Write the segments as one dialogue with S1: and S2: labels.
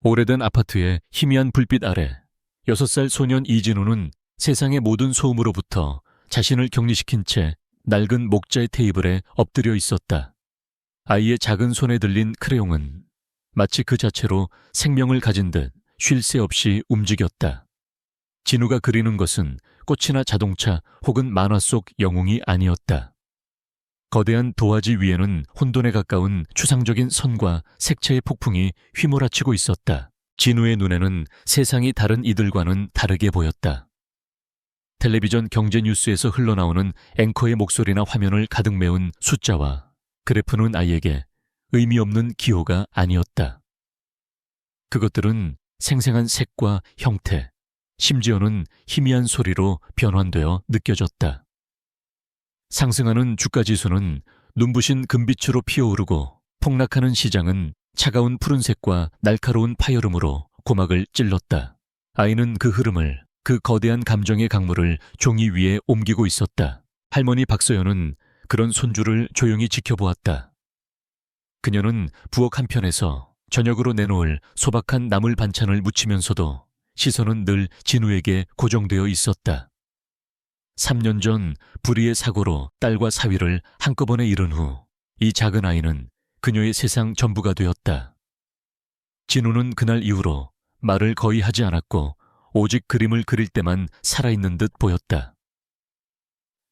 S1: 오래된 아파트의 희미한 불빛 아래 6살 소년 이진우는 세상의 모든 소음으로부터 자신을 격리시킨 채 낡은 목자의 테이블에 엎드려 있었다. 아이의 작은 손에 들린 크레용은 마치 그 자체로 생명을 가진 듯 쉴 새 없이 움직였다. 진우가 그리는 것은 꽃이나 자동차 혹은 만화 속 영웅이 아니었다. 거대한 도화지 위에는 혼돈에 가까운 추상적인 선과 색채의 폭풍이 휘몰아치고 있었다. 진우의 눈에는 세상이 다른 이들과는 다르게 보였다. 텔레비전 경제 뉴스에서 흘러나오는 앵커의 목소리나 화면을 가득 메운 숫자와 그래프는 아이에게 의미 없는 기호가 아니었다. 그것들은 생생한 색과 형태, 심지어는 희미한 소리로 변환되어 느껴졌다. 상승하는 주가지수는 눈부신 금빛으로 피어오르고 폭락하는 시장은 차가운 푸른색과 날카로운 파열음으로 고막을 찔렀다. 아이는 그 흐름을, 그 거대한 감정의 강물을 종이 위에 옮기고 있었다. 할머니 박서연은 그런 손주를 조용히 지켜보았다. 그녀는 부엌 한편에서 저녁으로 내놓을 소박한 나물 반찬을 무치면서도 시선은 늘 진우에게 고정되어 있었다. 3년 전 불의의 사고로 딸과 사위를 한꺼번에 잃은 후 이 작은 아이는 그녀의 세상 전부가 되었다. 진우는 그날 이후로 말을 거의 하지 않았고 오직 그림을 그릴 때만 살아있는 듯 보였다.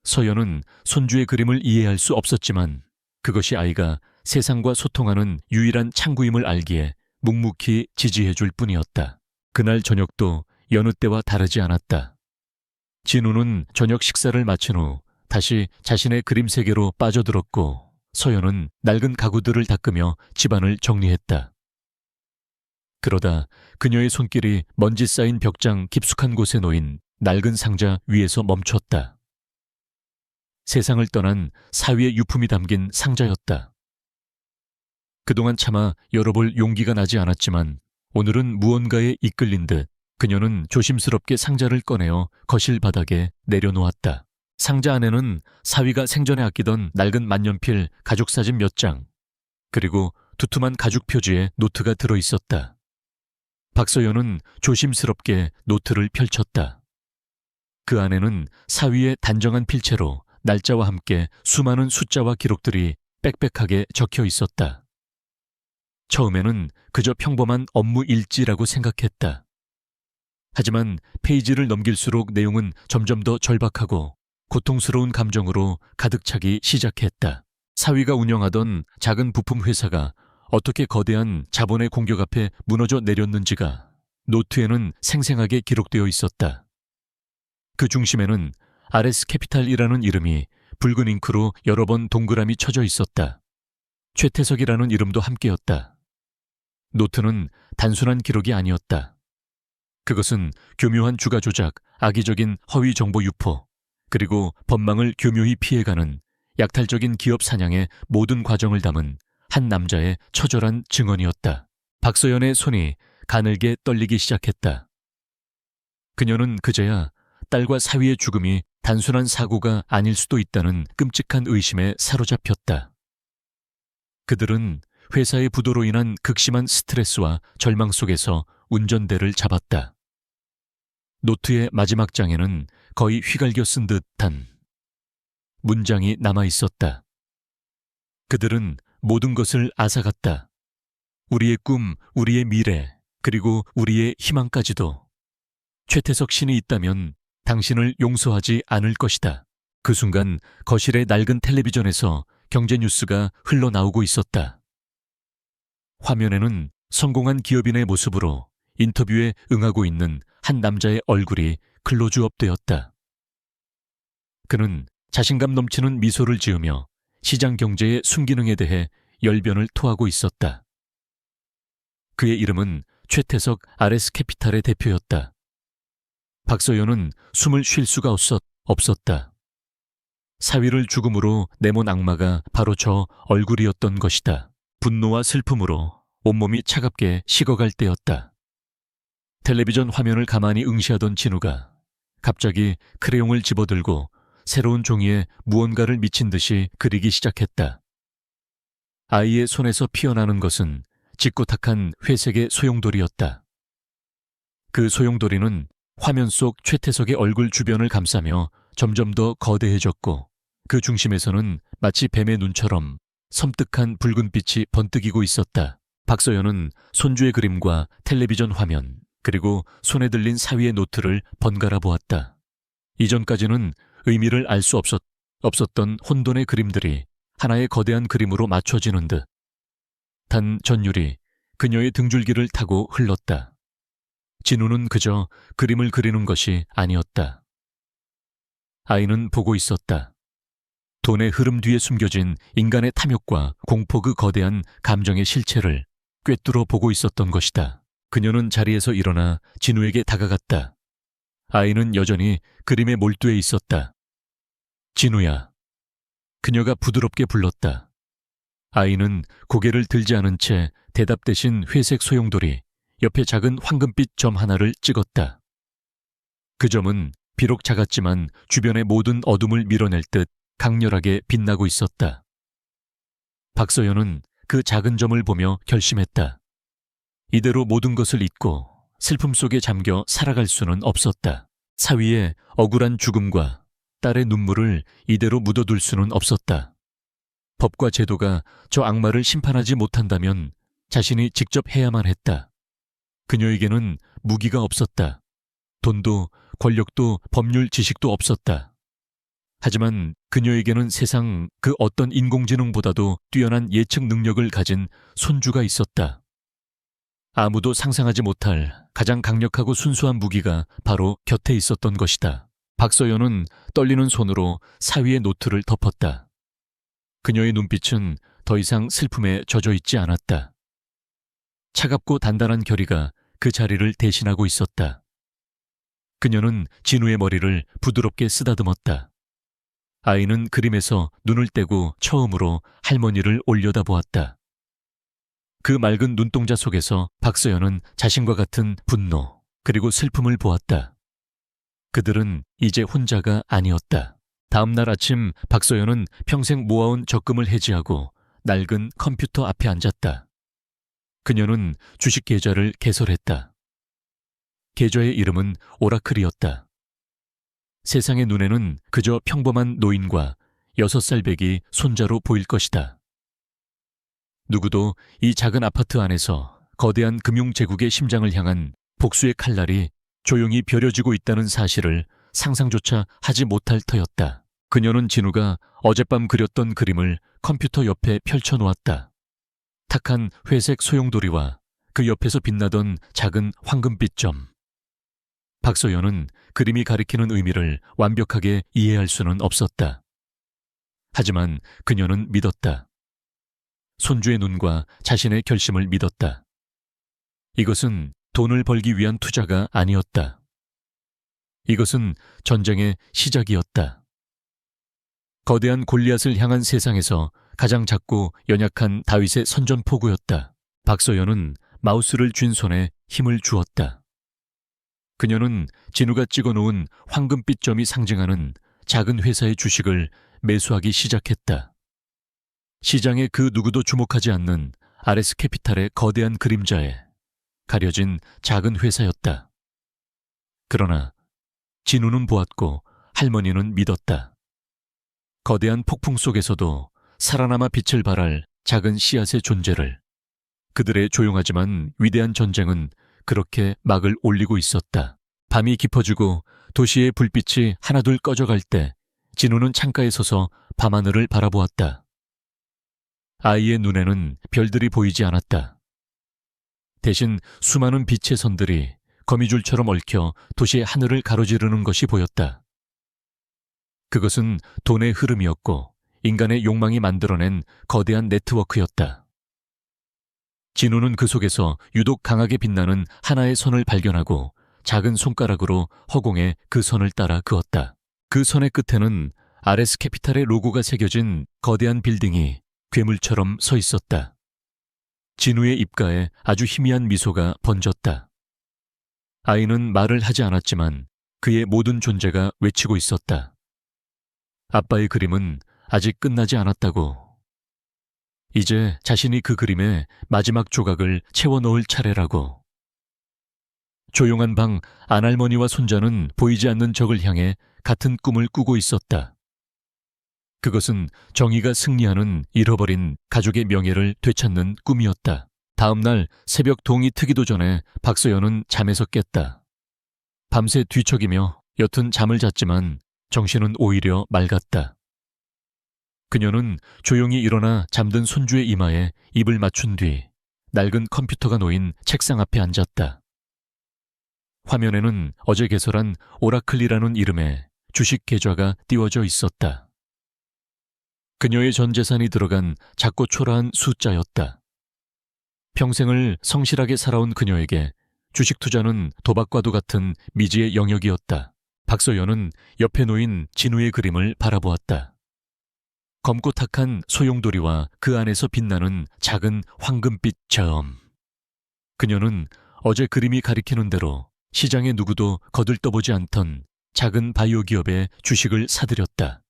S1: 서연은 손주의 그림을 이해할 수 없었지만 그것이 아이가 세상과 소통하는 유일한 창구임을 알기에 묵묵히 지지해줄 뿐이었다. 그날 저녁도 여느 때와 다르지 않았다. 진우는 저녁 식사를 마친 후 다시 자신의 그림 세계로 빠져들었고 서연은 낡은 가구들을 닦으며 집안을 정리했다. 그러다 그녀의 손길이 먼지 쌓인 벽장 깊숙한 곳에 놓인 낡은 상자 위에서 멈췄다. 세상을 떠난 사위의 유품이 담긴 상자였다. 그동안 차마 열어볼 용기가 나지 않았지만 오늘은 무언가에 이끌린 듯 그녀는 조심스럽게 상자를 꺼내어 거실 바닥에 내려놓았다. 상자 안에는 사위가 생전에 아끼던 낡은 만년필 가족사진 몇 장, 그리고 두툼한 가죽 표지의 노트가 들어있었다. 박서연은 조심스럽게 노트를 펼쳤다. 그 안에는 사위의 단정한 필체로 날짜와 함께 수많은 숫자와 기록들이 빽빽하게 적혀 있었다. 처음에는 그저 평범한 업무 일지라고 생각했다. 하지만 페이지를 넘길수록 내용은 점점 더 절박하고 고통스러운 감정으로 가득 차기 시작했다. 사위가 운영하던 작은 부품 회사가 어떻게 거대한 자본의 공격 앞에 무너져 내렸는지가 노트에는 생생하게 기록되어 있었다. 그 중심에는 RS 캐피탈이라는 이름이 붉은 잉크로 여러 번 동그라미 쳐져 있었다. 최태석이라는 이름도 함께였다. 노트는 단순한 기록이 아니었다. 그것은 교묘한 주가 조작, 악의적인 허위 정보 유포, 그리고 법망을 교묘히 피해가는 약탈적인 기업 사냥의 모든 과정을 담은 한 남자의 처절한 증언이었다. 박서연의 손이 가늘게 떨리기 시작했다. 그녀는 그제야 딸과 사위의 죽음이 단순한 사고가 아닐 수도 있다는 끔찍한 의심에 사로잡혔다. 그들은 회사의 부도로 인한 극심한 스트레스와 절망 속에서 운전대를 잡았다. 노트의 마지막 장에는 거의 휘갈겨 쓴 듯한 문장이 남아 있었다. 그들은 모든 것을 앗아갔다. 우리의 꿈, 우리의 미래, 그리고 우리의 희망까지도. 최태석 신이 있다면 당신을 용서하지 않을 것이다. 그 순간 거실의 낡은 텔레비전에서 경제 뉴스가 흘러나오고 있었다. 화면에는 성공한 기업인의 모습으로 인터뷰에 응하고 있는 한 남자의 얼굴이 클로즈업되었다. 그는 자신감 넘치는 미소를 지으며 시장 경제의 순기능에 대해 열변을 토하고 있었다. 그의 이름은 최태석 RS 캐피탈의 대표였다. 박서연은 숨을 쉴 수가 없었다. 사위를 죽음으로 내몬 악마가 바로 저 얼굴이었던 것이다. 분노와 슬픔으로 온몸이 차갑게 식어갈 때였다. 텔레비전 화면을 가만히 응시하던 진우가 갑자기 크레용을 집어들고 새로운 종이에 무언가를 미친 듯이 그리기 시작했다. 아이의 손에서 피어나는 것은 짙고 탁한 회색의 소용돌이였다. 그 소용돌이는 화면 속 최태석의 얼굴 주변을 감싸며 점점 더 거대해졌고 그 중심에서는 마치 뱀의 눈처럼 섬뜩한 붉은 빛이 번뜩이고 있었다. 박서연은 손주의 그림과 텔레비전 화면 그리고 손에 들린 사위의 노트를 번갈아 보았다. 이전까지는 의미를 알 수 없었던 혼돈의 그림들이 하나의 거대한 그림으로 맞춰지는 듯 단 전율이 그녀의 등줄기를 타고 흘렀다. 진우는 그저 그림을 그리는 것이 아니었다. 아이는 보고 있었다. 돈의 흐름 뒤에 숨겨진 인간의 탐욕과 공포 그 거대한 감정의 실체를 꿰뚫어 보고 있었던 것이다. 그녀는 자리에서 일어나 진우에게 다가갔다. 아이는 여전히 그림에 몰두해 있었다. 진우야. 그녀가 부드럽게 불렀다. 아이는 고개를 들지 않은 채 대답 대신 회색 소용돌이 옆에 작은 황금빛 점 하나를 찍었다. 그 점은 비록 작았지만 주변의 모든 어둠을 밀어낼 듯 강렬하게 빛나고 있었다. 박서연은 그 작은 점을 보며 결심했다. 이대로 모든 것을 잊고 슬픔 속에 잠겨 살아갈 수는 없었다. 사위의 억울한 죽음과 딸의 눈물을 이대로 묻어둘 수는 없었다. 법과 제도가 저 악마를 심판하지 못한다면 자신이 직접 해야만 했다. 그녀에게는 무기가 없었다. 돈도 권력도 법률 지식도 없었다. 하지만 그녀에게는 세상 그 어떤 인공지능보다도 뛰어난 예측 능력을 가진 손주가 있었다. 아무도 상상하지 못할 가장 강력하고 순수한 무기가 바로 곁에 있었던 것이다. 박서연은 떨리는 손으로 사위의 노트를 덮었다. 그녀의 눈빛은 더 이상 슬픔에 젖어 있지 않았다. 차갑고 단단한 결의가 그 자리를 대신하고 있었다. 그녀는 진우의 머리를 부드럽게 쓰다듬었다. 아이는 그림에서 눈을 떼고 처음으로 할머니를 올려다보았다. 그 맑은 눈동자 속에서 박서연은 자신과 같은 분노 그리고 슬픔을 보았다. 그들은 이제 혼자가 아니었다. 다음 날 아침 박서연은 평생 모아온 적금을 해지하고 낡은 컴퓨터 앞에 앉았다. 그녀는 주식 계좌를 개설했다. 계좌의 이름은 오라클이었다. 세상의 눈에는 그저 평범한 노인과 6살 배기 손자로 보일 것이다. 누구도 이 작은 아파트 안에서 거대한 금융제국의 심장을 향한 복수의 칼날이 조용히 벼려지고 있다는 사실을 상상조차 하지 못할 터였다. 그녀는 진우가 어젯밤 그렸던 그림을 컴퓨터 옆에 펼쳐놓았다. 탁한 회색 소용돌이와 그 옆에서 빛나던 작은 황금빛 점. 박서연은 그림이 가리키는 의미를 완벽하게 이해할 수는 없었다. 하지만 그녀는 믿었다. 손주의 눈과 자신의 결심을 믿었다. 이것은 돈을 벌기 위한 투자가 아니었다. 이것은 전쟁의 시작이었다. 거대한 골리앗을 향한 세상에서 가장 작고 연약한 다윗의 선전포고였다. 박서연은 마우스를 쥔 손에 힘을 주었다. 그녀는 진우가 찍어놓은 황금빛 점이 상징하는 작은 회사의 주식을 매수하기 시작했다. 시장의 그 누구도 주목하지 않는 아레스 캐피탈의 거대한 그림자에 가려진 작은 회사였다. 그러나 진우는 보았고 할머니는 믿었다. 거대한 폭풍 속에서도 살아남아 빛을 발할 작은 씨앗의 존재를. 그들의 조용하지만 위대한 전쟁은 그렇게 막을 올리고 있었다. 밤이 깊어지고 도시의 불빛이 하나둘 꺼져갈 때 진우는 창가에 서서 밤하늘을 바라보았다. 아이의 눈에는 별들이 보이지 않았다. 대신 수많은 빛의 선들이 거미줄처럼 얽혀 도시의 하늘을 가로지르는 것이 보였다. 그것은 돈의 흐름이었고 인간의 욕망이 만들어낸 거대한 네트워크였다. 진우는 그 속에서 유독 강하게 빛나는 하나의 선을 발견하고 작은 손가락으로 허공에 그 선을 따라 그었다. 그 선의 끝에는 아레스 캐피탈의 로고가 새겨진 거대한 빌딩이 괴물처럼 서 있었다. 진우의 입가에 아주 희미한 미소가 번졌다. 아이는 말을 하지 않았지만 그의 모든 존재가 외치고 있었다. 아빠의 그림은 아직 끝나지 않았다고. 이제 자신이 그 그림에 마지막 조각을 채워 넣을 차례라고. 조용한 방 안할머니와 손자는 보이지 않는 적을 향해 같은 꿈을 꾸고 있었다. 그것은 정의가 승리하는 잃어버린 가족의 명예를 되찾는 꿈이었다. 다음 날 새벽 동이 트기도 전에 박서연은 잠에서 깼다. 밤새 뒤척이며 옅은 잠을 잤지만 정신은 오히려 맑았다. 그녀는 조용히 일어나 잠든 손주의 이마에 입을 맞춘 뒤 낡은 컴퓨터가 놓인 책상 앞에 앉았다. 화면에는 어제 개설한 오라클이라는 이름의 주식 계좌가 띄워져 있었다. 그녀의 전 재산이 들어간 작고 초라한 숫자였다. 평생을 성실하게 살아온 그녀에게 주식 투자는 도박과도 같은 미지의 영역이었다. 박서연은 옆에 놓인 진우의 그림을 바라보았다. 검고 탁한 소용돌이와 그 안에서 빛나는 작은 황금빛 점. 그녀는 어제 그림이 가리키는 대로 시장의 누구도 거들떠보지 않던 작은 바이오 기업의 주식을 사들였다.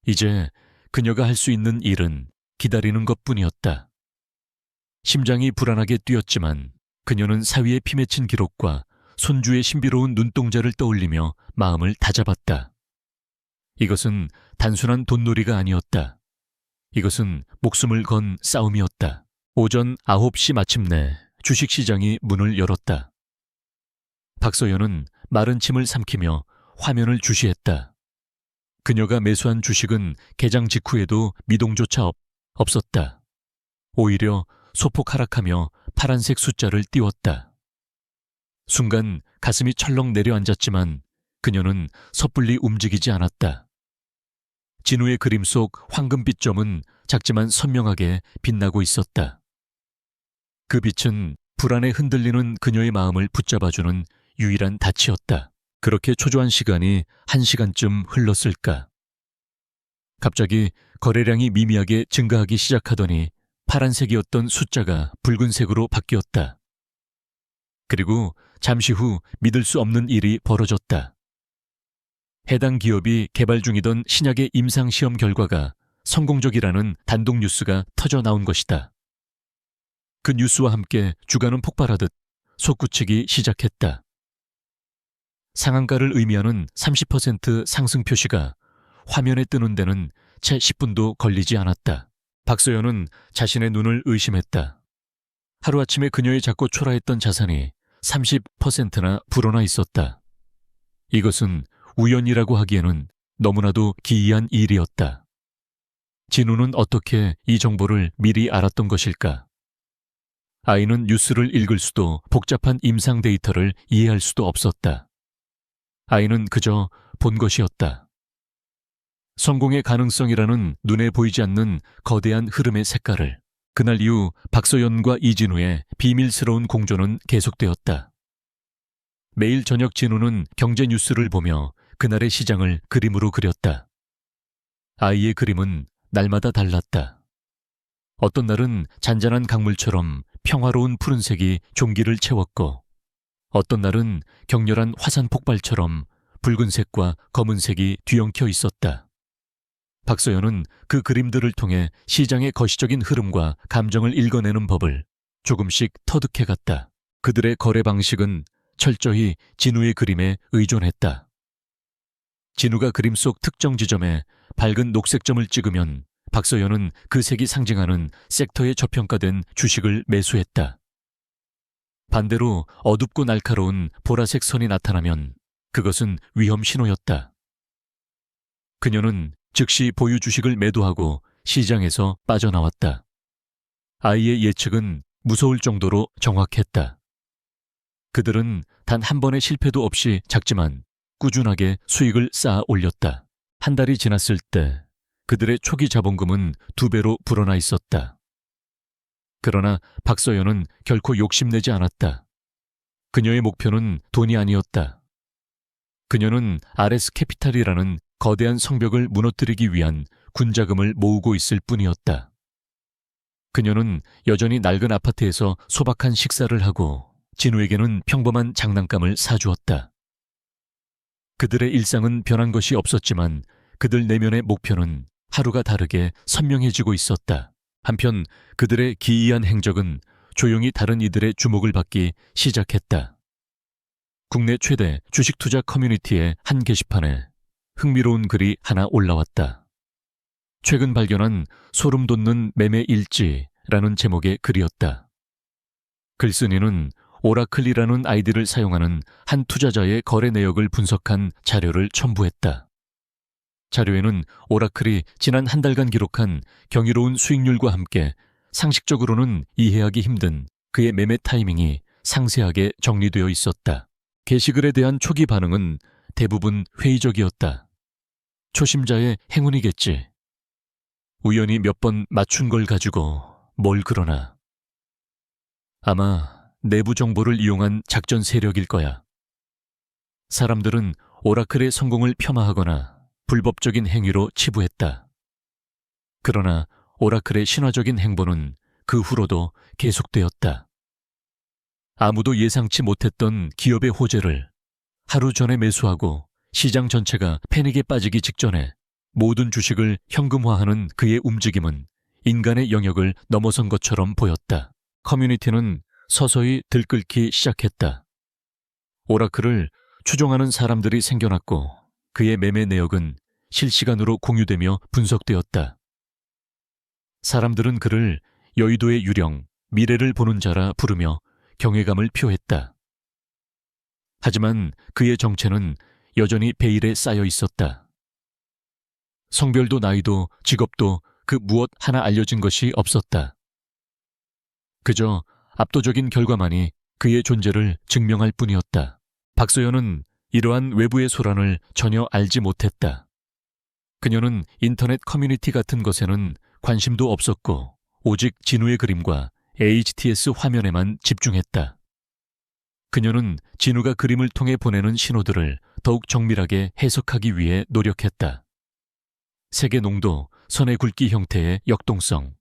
S1: 이제 그녀가 할 수 있는 일은 기다리는 것뿐이었다. 심장이 불안하게 뛰었지만 그녀는 사위의 피 맺힌 기록과 손주의 신비로운 눈동자를 떠올리며 마음을 다잡았다. 이것은 단순한 돈놀이가 아니었다. 이것은 목숨을 건 싸움이었다. 오전 9시 마침내 주식시장이 문을 열었다. 박서연은 마른 침을 삼키며 화면을 주시했다. 그녀가 매수한 주식은 개장 직후에도 미동조차 없었다. 오히려 소폭 하락하며 파란색 숫자를 띄웠다. 순간 가슴이 철렁 내려앉았지만 그녀는 섣불리 움직이지 않았다. 진우의 그림 속 황금빛 점은 작지만 선명하게 빛나고 있었다. 그 빛은 불안에 흔들리는 그녀의 마음을 붙잡아주는 유일한 닻이었다. 그렇게 초조한 시간이 1시간쯤 흘렀을까. 갑자기 거래량이 미미하게 증가하기 시작하더니 파란색이었던 숫자가 붉은색으로 바뀌었다. 그리고 잠시 후 믿을 수 없는 일이 벌어졌다. 해당 기업이 개발 중이던 신약의 임상시험 결과가 성공적이라는 단독 뉴스가 터져 나온 것이다. 그 뉴스와 함께 주가는 폭발하듯 솟구치기 시작했다. 상한가를 의미하는 30% 상승 표시가 화면에 뜨는 데는 채 10분도 걸리지 않았다. 박서연은 자신의 눈을 의심했다. 하루아침에 그녀의 작고 초라했던 자산이 30%나 불어나 있었다. 이것은 우연이라고 하기에는 너무나도 기이한 일이었다. 진우는 어떻게 이 정보를 미리 알았던 것일까? 아이는 뉴스를 읽을 수도 복잡한 임상 데이터를 이해할 수도 없었다. 아이는 그저 본 것이었다. 성공의 가능성이라는 눈에 보이지 않는 거대한 흐름의 색깔을. 그날 이후 박서연과 이진우의 비밀스러운 공조는 계속되었다. 매일 저녁 진우는 경제 뉴스를 보며 그날의 시장을 그림으로 그렸다. 아이의 그림은 날마다 달랐다. 어떤 날은 잔잔한 강물처럼 평화로운 푸른색이 종기를 채웠고, 어떤 날은 격렬한 화산 폭발처럼 붉은색과 검은색이 뒤엉켜 있었다. 박서연은 그 그림들을 통해 시장의 거시적인 흐름과 감정을 읽어내는 법을 조금씩 터득해갔다. 그들의 거래 방식은 철저히 진우의 그림에 의존했다. 진우가 그림 속 특정 지점에 밝은 녹색점을 찍으면 박서연은 그 색이 상징하는 섹터에 저평가된 주식을 매수했다. 반대로 어둡고 날카로운 보라색 선이 나타나면 그것은 위험 신호였다. 그녀는 즉시 보유 주식을 매도하고 시장에서 빠져나왔다. 아이의 예측은 무서울 정도로 정확했다. 그들은 단 한 번의 실패도 없이 작지만 꾸준하게 수익을 쌓아 올렸다. 한 달이 지났을 때 그들의 초기 자본금은 2배로 불어나 있었다. 그러나 박서연은 결코 욕심내지 않았다. 그녀의 목표는 돈이 아니었다. 그녀는 RS 캐피탈이라는 거대한 성벽을 무너뜨리기 위한 군자금을 모으고 있을 뿐이었다. 그녀는 여전히 낡은 아파트에서 소박한 식사를 하고 진우에게는 평범한 장난감을 사주었다. 그들의 일상은 변한 것이 없었지만 그들 내면의 목표는 하루가 다르게 선명해지고 있었다. 한편 그들의 기이한 행적은 조용히 다른 이들의 주목을 받기 시작했다. 국내 최대 주식 투자 커뮤니티의 한 게시판에 흥미로운 글이 하나 올라왔다. 최근 발견한 소름 돋는 매매 일지라는 제목의 글이었다. 글쓴이는 오라클이라는 아이디를 사용하는 한 투자자의 거래 내역을 분석한 자료를 첨부했다. 자료에는 오라클이 지난 한 달간 기록한 경이로운 수익률과 함께 상식적으로는 이해하기 힘든 그의 매매 타이밍이 상세하게 정리되어 있었다. 게시글에 대한 초기 반응은 대부분 회의적이었다. 초심자의 행운이겠지. 우연히 몇 번 맞춘 걸 가지고 뭘 그러나. 아마 내부 정보를 이용한 작전 세력일 거야. 사람들은 오라클의 성공을 폄하하거나 불법적인 행위로 치부했다. 그러나 오라클의 신화적인 행보는 그 후로도 계속되었다. 아무도 예상치 못했던 기업의 호재를 하루 전에 매수하고 시장 전체가 패닉에 빠지기 직전에 모든 주식을 현금화하는 그의 움직임은 인간의 영역을 넘어선 것처럼 보였다. 커뮤니티는 서서히 들끓기 시작했다. 오라클을 추종하는 사람들이 생겨났고 그의 매매 내역은 실시간으로 공유되며 분석되었다. 사람들은 그를 여의도의 유령, 미래를 보는 자라 부르며 경외감을 표했다. 하지만 그의 정체는 여전히 베일에 쌓여 있었다. 성별도 나이도 직업도 그 무엇 하나 알려진 것이 없었다. 그저 압도적인 결과만이 그의 존재를 증명할 뿐이었다. 박소연은 이러한 외부의 소란을 전혀 알지 못했다. 그녀는 인터넷 커뮤니티 같은 것에는 관심도 없었고 오직 진우의 그림과 HTS 화면에만 집중했다. 그녀는 진우가 그림을 통해 보내는 신호들을 더욱 정밀하게 해석하기 위해 노력했다. 색의 농도, 선의 굵기 형태의 역동성.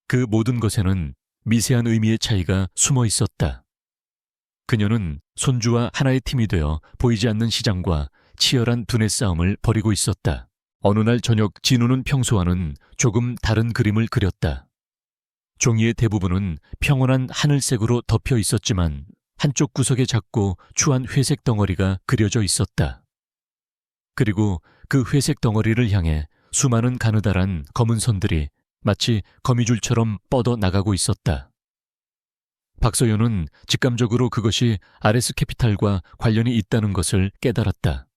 S1: 그 모든 것에는 미세한 의미의 차이가 숨어 있었다. 그녀는 손주와 하나의 팀이 되어 보이지 않는 시장과 치열한 두뇌 싸움을 벌이고 있었다. 어느 날 저녁 진우는 평소와는 조금 다른 그림을 그렸다. 종이의 대부분은 평온한 하늘색으로 덮여 있었지만 한쪽 구석에 작고 추한 회색 덩어리가 그려져 있었다. 그리고 그 회색 덩어리를 향해 수많은 가느다란 검은 선들이 마치 거미줄처럼 뻗어 나가고 있었다. 박소연은 직감적으로 그것이 아레스캐피탈과 관련이 있다는 것을 깨달았다.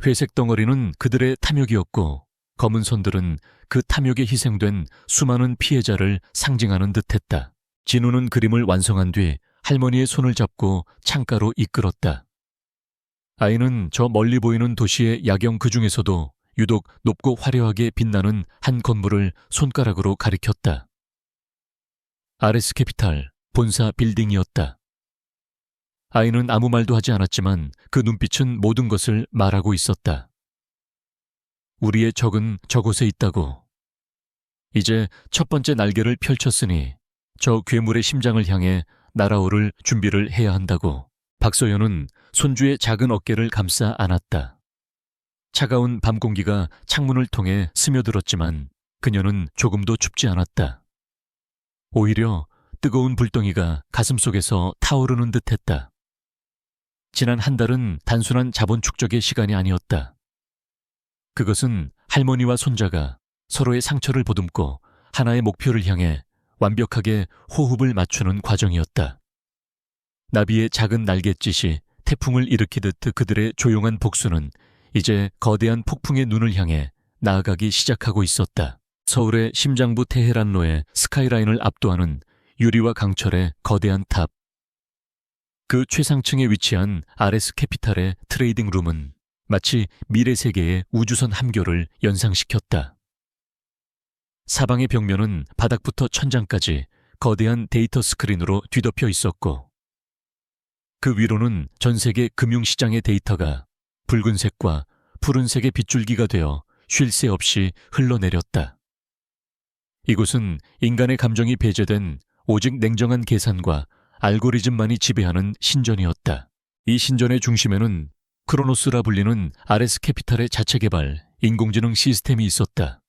S1: 회색 덩어리는 그들의 탐욕이었고 검은 선들은 그 탐욕에 희생된 수많은 피해자를 상징하는 듯했다. 진우는 그림을 완성한 뒤 할머니의 손을 잡고 창가로 이끌었다. 아이는 저 멀리 보이는 도시의 야경 그 중에서도 유독 높고 화려하게 빛나는 한 건물을 손가락으로 가리켰다. 아레스캐피탈 본사 빌딩이었다. 아이는 아무 말도 하지 않았지만 그 눈빛은 모든 것을 말하고 있었다. 우리의 적은 저곳에 있다고. 이제 첫 번째 날개를 펼쳤으니 저 괴물의 심장을 향해 날아오를 준비를 해야 한다고. 박소연은 손주의 작은 어깨를 감싸 안았다. 차가운 밤 공기가 창문을 통해 스며들었지만 그녀는 조금도 춥지 않았다. 오히려 뜨거운 불덩이가 가슴속에서 타오르는 듯했다. 지난 한 달은 단순한 자본 축적의 시간이 아니었다. 그것은 할머니와 손자가 서로의 상처를 보듬고 하나의 목표를 향해 완벽하게 호흡을 맞추는 과정이었다. 나비의 작은 날갯짓이 태풍을 일으키듯 그들의 조용한 복수는 이제 거대한 폭풍의 눈을 향해 나아가기 시작하고 있었다. 서울의 심장부 테헤란로의 스카이라인을 압도하는 유리와 강철의 거대한 탑. 그 최상층에 위치한 아레스캐피탈의 트레이딩 룸은 마치 미래 세계의 우주선 함교를 연상시켰다. 사방의 벽면은 바닥부터 천장까지 거대한 데이터 스크린으로 뒤덮여 있었고 그 위로는 전 세계 금융시장의 데이터가 붉은색과 푸른색의 빗줄기가 되어 쉴 새 없이 흘러내렸다. 이곳은 인간의 감정이 배제된 오직 냉정한 계산과 알고리즘만이 지배하는 신전이었다. 이 신전의 중심에는 크로노스라 불리는 아레스캐피탈의 자체 개발 인공지능 시스템이 있었다.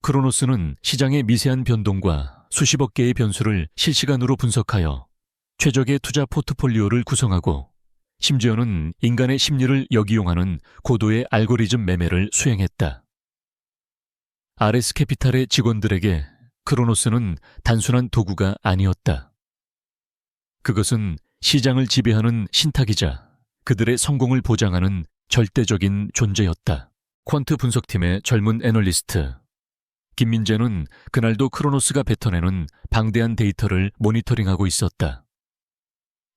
S1: 크로노스는 시장의 미세한 변동과 수십억 개의 변수를 실시간으로 분석하여 최적의 투자 포트폴리오를 구성하고 심지어는 인간의 심리를 역이용하는 고도의 알고리즘 매매를 수행했다. RS 캐피탈의 직원들에게 크로노스는 단순한 도구가 아니었다. 그것은 시장을 지배하는 신탁이자 그들의 성공을 보장하는 절대적인 존재였다. 퀀트 분석팀의 젊은 애널리스트 김민재는 그날도 크로노스가 뱉어내는 방대한 데이터를 모니터링하고 있었다.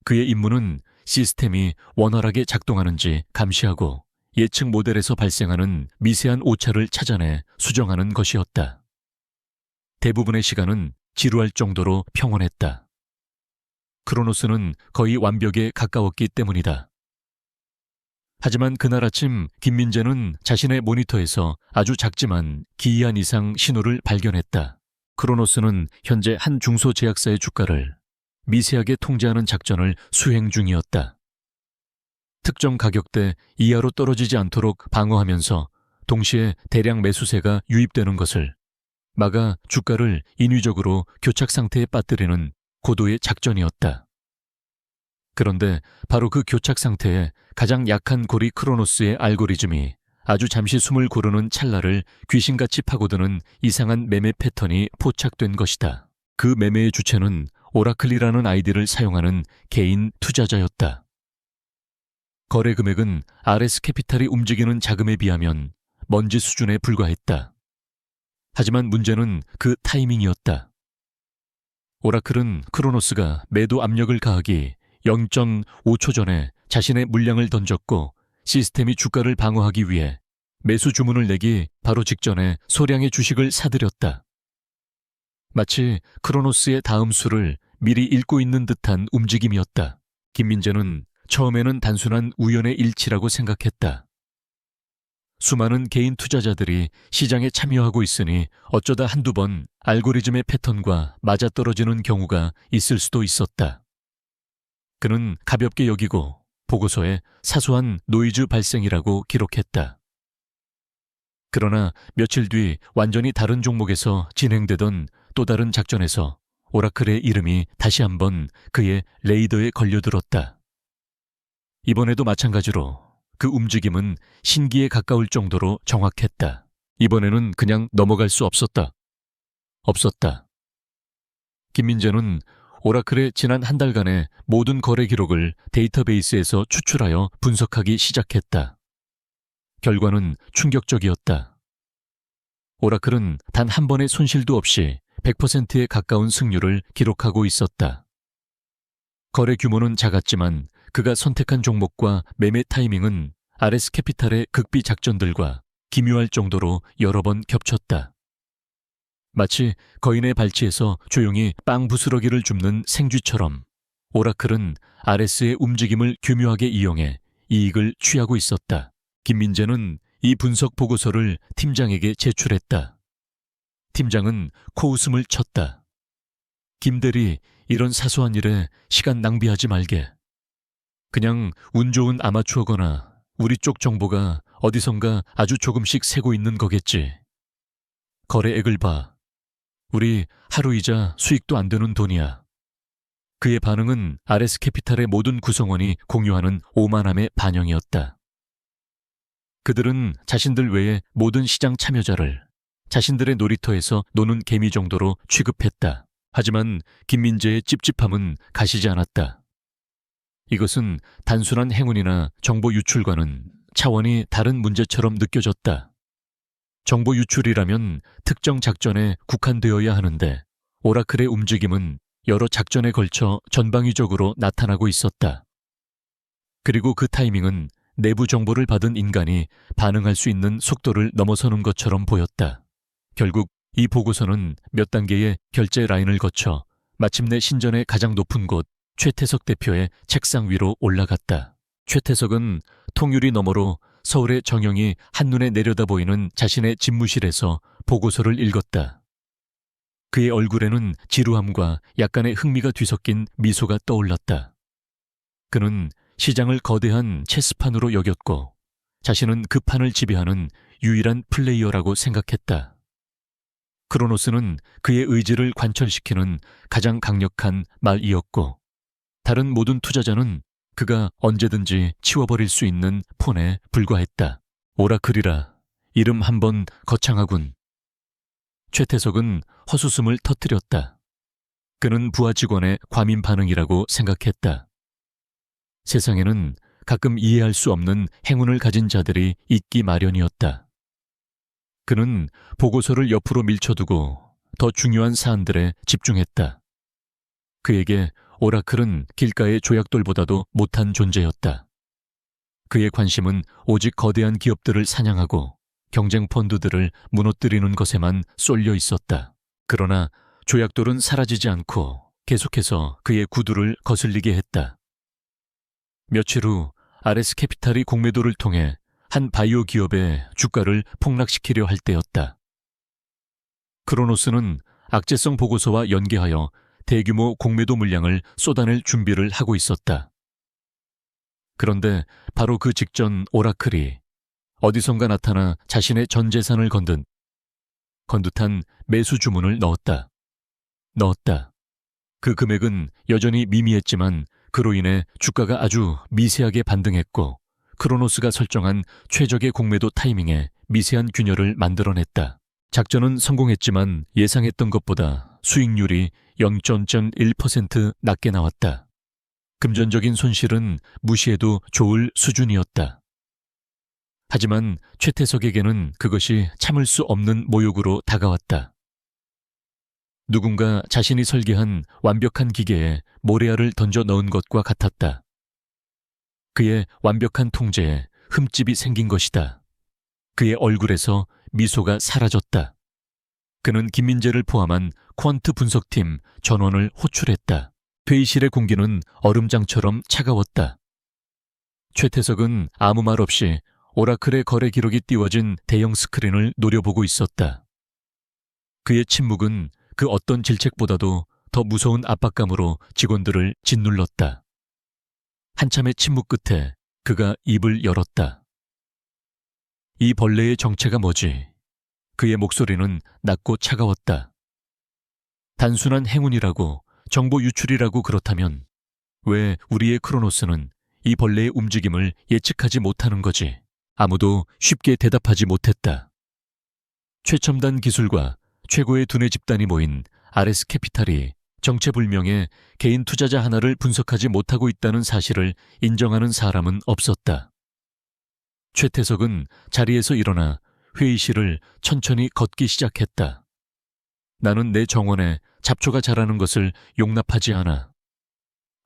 S1: 그의 임무는 시스템이 원활하게 작동하는지 감시하고 예측 모델에서 발생하는 미세한 오차를 찾아내 수정하는 것이었다. 대부분의 시간은 지루할 정도로 평온했다. 크로노스는 거의 완벽에 가까웠기 때문이다. 하지만 그날 아침 김민재는 자신의 모니터에서 아주 작지만 기이한 이상 신호를 발견했다. 크로노스는 현재 한 중소제약사의 주가를 미세하게 통제하는 작전을 수행 중이었다. 특정 가격대 이하로 떨어지지 않도록 방어하면서 동시에 대량 매수세가 유입되는 것을 막아 주가를 인위적으로 교착 상태에 빠뜨리는 고도의 작전이었다. 그런데 바로 그 교착 상태에 가장 약한 고리 크로노스의 알고리즘이 아주 잠시 숨을 고르는 찰나를 귀신같이 파고드는 이상한 매매 패턴이 포착된 것이다. 그 매매의 주체는 오라클이라는 아이디를 사용하는 개인 투자자였다. 거래 금액은 RS 캐피탈이 움직이는 자금에 비하면 먼지 수준에 불과했다. 하지만 문제는 그 타이밍이었다. 오라클은 크로노스가 매도 압력을 가하기 0.5초 전에 자신의 물량을 던졌고 시스템이 주가를 방어하기 위해 매수 주문을 내기 바로 직전에 소량의 주식을 사들였다. 마치 크로노스의 다음 수를 미리 읽고 있는 듯한 움직임이었다. 김민재는 처음에는 단순한 우연의 일치라고 생각했다. 수많은 개인 투자자들이 시장에 참여하고 있으니 어쩌다 한두 번 알고리즘의 패턴과 맞아떨어지는 경우가 있을 수도 있었다. 그는 가볍게 여기고 보고서에 사소한 노이즈 발생이라고 기록했다. 그러나 며칠 뒤 완전히 다른 종목에서 진행되던 또 다른 작전에서 오라클의 이름이 다시 한번 그의 레이더에 걸려들었다. 이번에도 마찬가지로 그 움직임은 신기에 가까울 정도로 정확했다. 이번에는 그냥 넘어갈 수 없었다. 김민재는 오라클의 지난 한 달간의 모든 거래 기록을 데이터베이스에서 추출하여 분석하기 시작했다. 결과는 충격적이었다. 오라클은 단 한 번의 손실도 없이 100%에 가까운 승률을 기록하고 있었다. 거래 규모는 작았지만 그가 선택한 종목과 매매 타이밍은 RS 캐피탈의 극비 작전들과 기묘할 정도로 여러 번 겹쳤다. 마치 거인의 발치에서 조용히 빵 부스러기를 줍는 생쥐처럼 오라클은 RS의 움직임을 교묘하게 이용해 이익을 취하고 있었다. 김민재는 이 분석 보고서를 팀장에게 제출했다. 팀장은 코웃음을 쳤다. 김대리, 이런 사소한 일에 시간 낭비하지 말게. 그냥 운 좋은 아마추어거나 우리 쪽 정보가 어디선가 아주 조금씩 새고 있는 거겠지. 거래액을 봐. 우리 하루이자 수익도 안 되는 돈이야. 그의 반응은 RS 캐피탈의 모든 구성원이 공유하는 오만함의 반영이었다. 그들은 자신들 외의 모든 시장 참여자를 자신들의 놀이터에서 노는 개미 정도로 취급했다. 하지만 김민재의 찝찝함은 가시지 않았다. 이것은 단순한 행운이나 정보 유출과는 차원이 다른 문제처럼 느껴졌다. 정보 유출이라면 특정 작전에 국한되어야 하는데 오라클의 움직임은 여러 작전에 걸쳐 전방위적으로 나타나고 있었다. 그리고 그 타이밍은 내부 정보를 받은 인간이 반응할 수 있는 속도를 넘어서는 것처럼 보였다. 결국 이 보고서는 몇 단계의 결제 라인을 거쳐 마침내 신전의 가장 높은 곳 최태석 대표의 책상 위로 올라갔다. 최태석은 통유리 너머로 서울의 정영이 한눈에 내려다 보이는 자신의 집무실에서 보고서를 읽었다. 그의 얼굴에는 지루함과 약간의 흥미가 뒤섞인 미소가 떠올랐다. 그는 시장을 거대한 체스판으로 여겼고 자신은 그 판을 지배하는 유일한 플레이어라고 생각했다. 크로노스는 그의 의지를 관철시키는 가장 강력한 말이었고, 다른 모든 투자자는 그가 언제든지 치워버릴 수 있는 폰에 불과했다. 오라클이라 이름 한번 거창하군. 최태석은 헛웃음을 터뜨렸다. 그는 부하 직원의 과민 반응이라고 생각했다. 세상에는 가끔 이해할 수 없는 행운을 가진 자들이 있기 마련이었다. 그는 보고서를 옆으로 밀쳐두고 더 중요한 사안들에 집중했다. 그에게 오라클은 길가의 조약돌보다도 못한 존재였다. 그의 관심은 오직 거대한 기업들을 사냥하고 경쟁 펀드들을 무너뜨리는 것에만 쏠려 있었다. 그러나 조약돌은 사라지지 않고 계속해서 그의 구두를 거슬리게 했다. 며칠 후 RS 캐피탈이 공매도를 통해 한 바이오 기업의 주가를 폭락시키려 할 때였다. 크로노스는 악재성 보고서와 연계하여 대규모 공매도 물량을 쏟아낼 준비를 하고 있었다. 그런데 바로 그 직전 오라클이 어디선가 나타나 자신의 전 재산을 건듯한 매수 주문을 넣었다. 그 금액은 여전히 미미했지만 그로 인해 주가가 아주 미세하게 반등했고 크로노스가 설정한 최적의 공매도 타이밍에 미세한 균열을 만들어냈다. 작전은 성공했지만 예상했던 것보다 수익률이 0.1% 낮게 나왔다. 금전적인 손실은 무시해도 좋을 수준이었다. 하지만 최태석에게는 그것이 참을 수 없는 모욕으로 다가왔다. 누군가 자신이 설계한 완벽한 기계에 모래알을 던져 넣은 것과 같았다. 그의 완벽한 통제에 흠집이 생긴 것이다. 그의 얼굴에서 미소가 사라졌다. 그는 김민재를 포함한 퀀트 분석팀 전원을 호출했다. 회의실의 공기는 얼음장처럼 차가웠다. 최태석은 아무 말 없이 오라클의 거래 기록이 띄워진 대형 스크린을 노려보고 있었다. 그의 침묵은 그 어떤 질책보다도 더 무서운 압박감으로 직원들을 짓눌렀다. 한참의 침묵 끝에 그가 입을 열었다. 이 벌레의 정체가 뭐지? 그의 목소리는 낮고 차가웠다. 단순한 행운이라고, 정보 유출이라고 그렇다면 왜 우리의 크로노스는 이 벌레의 움직임을 예측하지 못하는 거지? 아무도 쉽게 대답하지 못했다. 최첨단 기술과 최고의 두뇌 집단이 모인 RS 캐피탈이 정체불명의 개인 투자자 하나를 분석하지 못하고 있다는 사실을 인정하는 사람은 없었다. 최태석은 자리에서 일어나 회의실을 천천히 걷기 시작했다. 나는 내 정원에 잡초가 자라는 것을 용납하지 않아.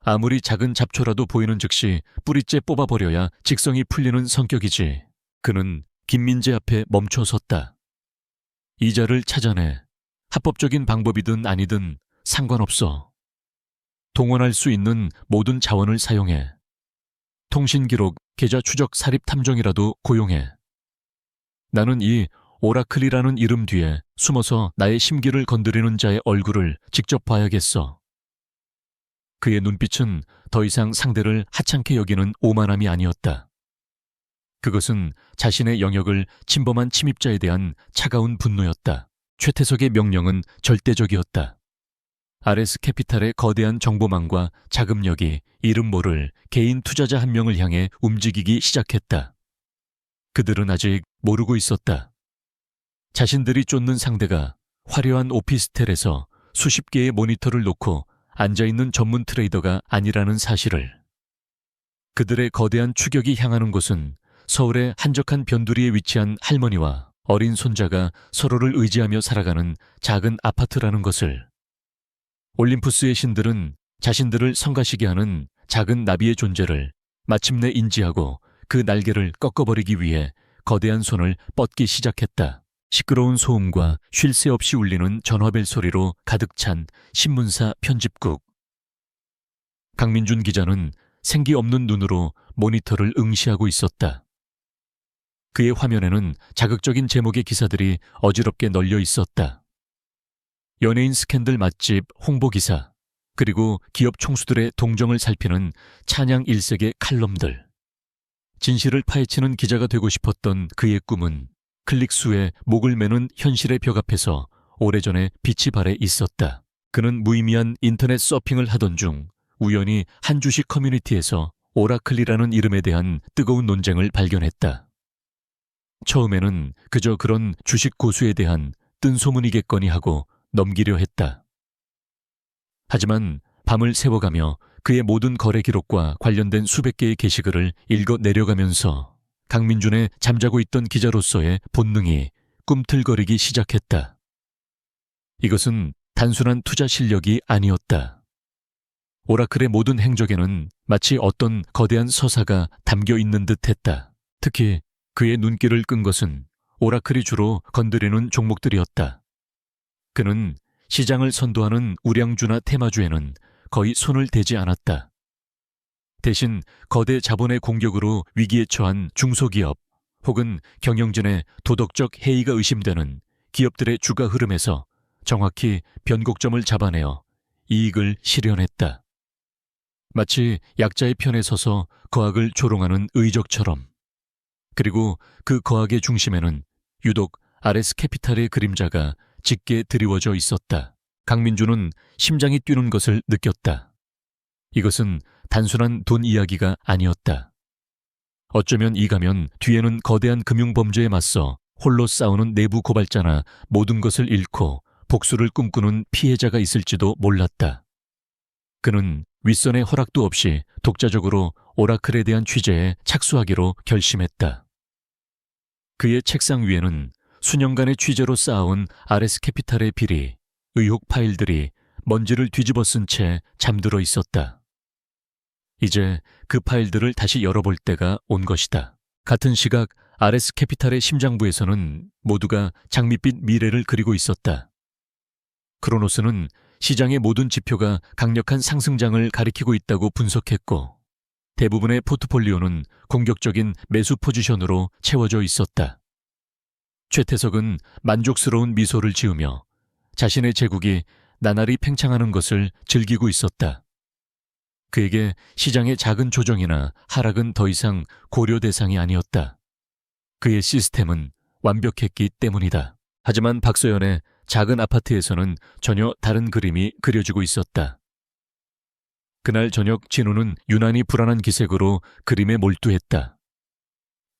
S1: 아무리 작은 잡초라도 보이는 즉시 뿌리째 뽑아버려야 직성이 풀리는 성격이지. 그는 김민재 앞에 멈춰 섰다. 이자를 찾아내. 합법적인 방법이든 아니든 상관없어. 동원할 수 있는 모든 자원을 사용해. 통신기록, 계좌 추적 사립 탐정이라도 고용해. 나는 이 오라클이라는 이름 뒤에 숨어서 나의 심기를 건드리는 자의 얼굴을 직접 봐야겠어. 그의 눈빛은 더 이상 상대를 하찮게 여기는 오만함이 아니었다. 그것은 자신의 영역을 침범한 침입자에 대한 차가운 분노였다. 최태석의 명령은 절대적이었다. RS 캐피탈의 거대한 정보망과 자금력이 이름 모를 개인 투자자 한 명을 향해 움직이기 시작했다. 그들은 아직 모르고 있었다. 자신들이 쫓는 상대가 화려한 오피스텔에서 수십 개의 모니터를 놓고 앉아있는 전문 트레이더가 아니라는 사실을. 그들의 거대한 추격이 향하는 곳은 서울의 한적한 변두리에 위치한 할머니와 어린 손자가 서로를 의지하며 살아가는 작은 아파트라는 것을. 올림푸스의 신들은 자신들을 성가시게 하는 작은 나비의 존재를 마침내 인지하고 그 날개를 꺾어버리기 위해 거대한 손을 뻗기 시작했다. 시끄러운 소음과 쉴 새 없이 울리는 전화벨 소리로 가득 찬 신문사 편집국. 강민준 기자는 생기 없는 눈으로 모니터를 응시하고 있었다. 그의 화면에는 자극적인 제목의 기사들이 어지럽게 널려 있었다. 연예인 스캔들 맛집 홍보 기사, 그리고 기업 총수들의 동정을 살피는 찬양 일색의 칼럼들. 진실을 파헤치는 기자가 되고 싶었던 그의 꿈은 클릭수에 목을 매는 현실의 벽 앞에서 오래전에 빛이 발해 있었다. 그는 무의미한 인터넷 서핑을 하던 중 우연히 한 주식 커뮤니티에서 오라클이라는 이름에 대한 뜨거운 논쟁을 발견했다. 처음에는 그저 그런 주식 고수에 대한 뜬소문이겠거니 하고 넘기려 했다. 하지만 밤을 새워가며 그의 모든 거래 기록과 관련된 수백 개의 게시글을 읽어 내려가면서 강민준의 잠자고 있던 기자로서의 본능이 꿈틀거리기 시작했다. 이것은 단순한 투자 실력이 아니었다. 오라클의 모든 행적에는 마치 어떤 거대한 서사가 담겨 있는 듯 했다. 특히 그의 눈길을 끈 것은 오라클이 주로 건드리는 종목들이었다. 그는 시장을 선도하는 우량주나 테마주에는 거의 손을 대지 않았다. 대신 거대 자본의 공격으로 위기에 처한 중소기업 혹은 경영진의 도덕적 해이가 의심되는 기업들의 주가 흐름에서 정확히 변곡점을 잡아내어 이익을 실현했다. 마치 약자의 편에 서서 거악을 조롱하는 의적처럼. 그리고 그 거악의 중심에는 유독 RS 캐피탈의 그림자가 짙게 드리워져 있었다. 강민주는 심장이 뛰는 것을 느꼈다. 이것은 단순한 돈 이야기가 아니었다. 어쩌면 이 가면 뒤에는 거대한 금융범죄에 맞서 홀로 싸우는 내부 고발자나 모든 것을 잃고 복수를 꿈꾸는 피해자가 있을지도 몰랐다. 그는 윗선의 허락도 없이 독자적으로 오라클에 대한 취재에 착수하기로 결심했다. 그의 책상 위에는 수년간의 취재로 쌓아온 RS 캐피탈의 비리, 의혹 파일들이 먼지를 뒤집어 쓴 채 잠들어 있었다. 이제 그 파일들을 다시 열어볼 때가 온 것이다. 같은 시각 RS 캐피탈의 심장부에서는 모두가 장밋빛 미래를 그리고 있었다. 크로노스는 시장의 모든 지표가 강력한 상승장을 가리키고 있다고 분석했고 대부분의 포트폴리오는 공격적인 매수 포지션으로 채워져 있었다. 최태석은 만족스러운 미소를 지으며 자신의 제국이 나날이 팽창하는 것을 즐기고 있었다. 그에게 시장의 작은 조정이나 하락은 더 이상 고려 대상이 아니었다. 그의 시스템은 완벽했기 때문이다. 하지만 박소연의 작은 아파트에서는 전혀 다른 그림이 그려지고 있었다. 그날 저녁 진우는 유난히 불안한 기색으로 그림에 몰두했다.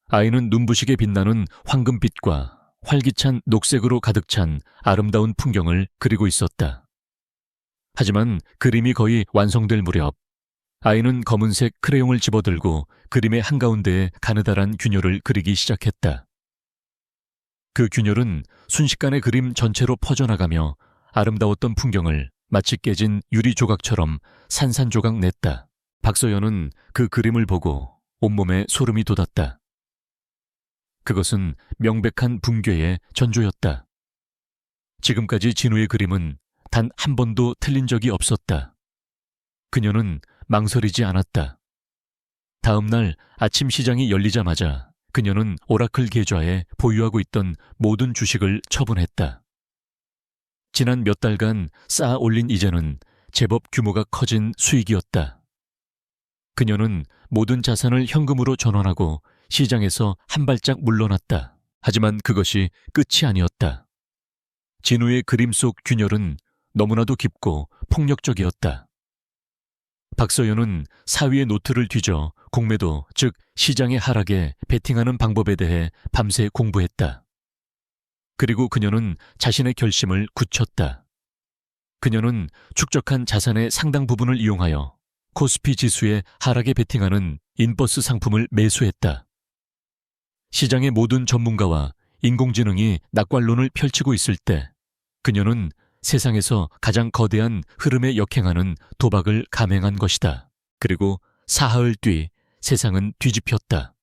S1: 아이는 눈부시게 빛나는 황금빛과 활기찬 녹색으로 가득 찬 아름다운 풍경을 그리고 있었다. 하지만 그림이 거의 완성될 무렵 아이는 검은색 크레용을 집어들고 그림의 한가운데에 가느다란 균열을 그리기 시작했다. 그 균열은 순식간에 그림 전체로 퍼져나가며 아름다웠던 풍경을 마치 깨진 유리 조각처럼 산산조각 냈다. 박서연은 그 그림을 보고 온몸에 소름이 돋았다. 그것은 명백한 붕괴의 전조였다. 지금까지 진우의 그림은 단 한 번도 틀린 적이 없었다. 그녀는 망설이지 않았다. 다음 날 아침 시장이 열리자마자 그녀는 오라클 계좌에 보유하고 있던 모든 주식을 처분했다. 지난 몇 달간 쌓아 올린 이자는 제법 규모가 커진 수익이었다. 그녀는 모든 자산을 현금으로 전환하고 시장에서 한 발짝 물러났다. 하지만 그것이 끝이 아니었다. 진우의 그림 속 균열은 너무나도 깊고 폭력적이었다. 박서연은 사위의 노트를 뒤져 공매도, 즉 시장의 하락에 베팅하는 방법에 대해 밤새 공부했다. 그리고 그녀는 자신의 결심을 굳혔다. 그녀는 축적한 자산의 상당 부분을 이용하여 코스피 지수의 하락에 베팅하는 인버스 상품을 매수했다. 시장의 모든 전문가와 인공지능이 낙관론을 펼치고 있을 때 그녀는 세상에서 가장 거대한 흐름에 역행하는 도박을 감행한 것이다. 그리고 사흘 뒤 세상은 뒤집혔다.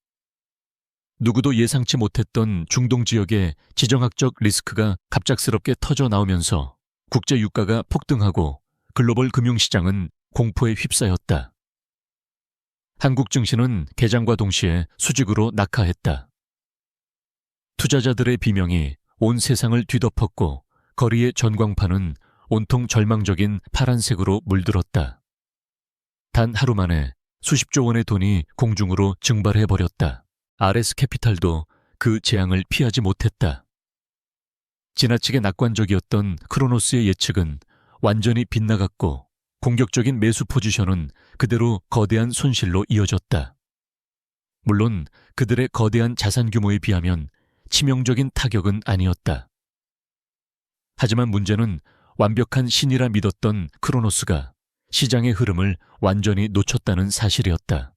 S1: 누구도 예상치 못했던 중동 지역의 지정학적 리스크가 갑작스럽게 터져 나오면서 국제 유가가 폭등하고 글로벌 금융시장은 공포에 휩싸였다. 한국 증시는 개장과 동시에 수직으로 낙하했다. 투자자들의 비명이 온 세상을 뒤덮었고 거리의 전광판은 온통 절망적인 파란색으로 물들었다. 단 하루 만에 수십조 원의 돈이 공중으로 증발해버렸다. RS 캐피탈도 그 재앙을 피하지 못했다. 지나치게 낙관적이었던 크로노스의 예측은 완전히 빗나갔고 공격적인 매수 포지션은 그대로 거대한 손실로 이어졌다. 물론 그들의 거대한 자산 규모에 비하면 치명적인 타격은 아니었다. 하지만 문제는 완벽한 신이라 믿었던 크로노스가 시장의 흐름을 완전히 놓쳤다는 사실이었다.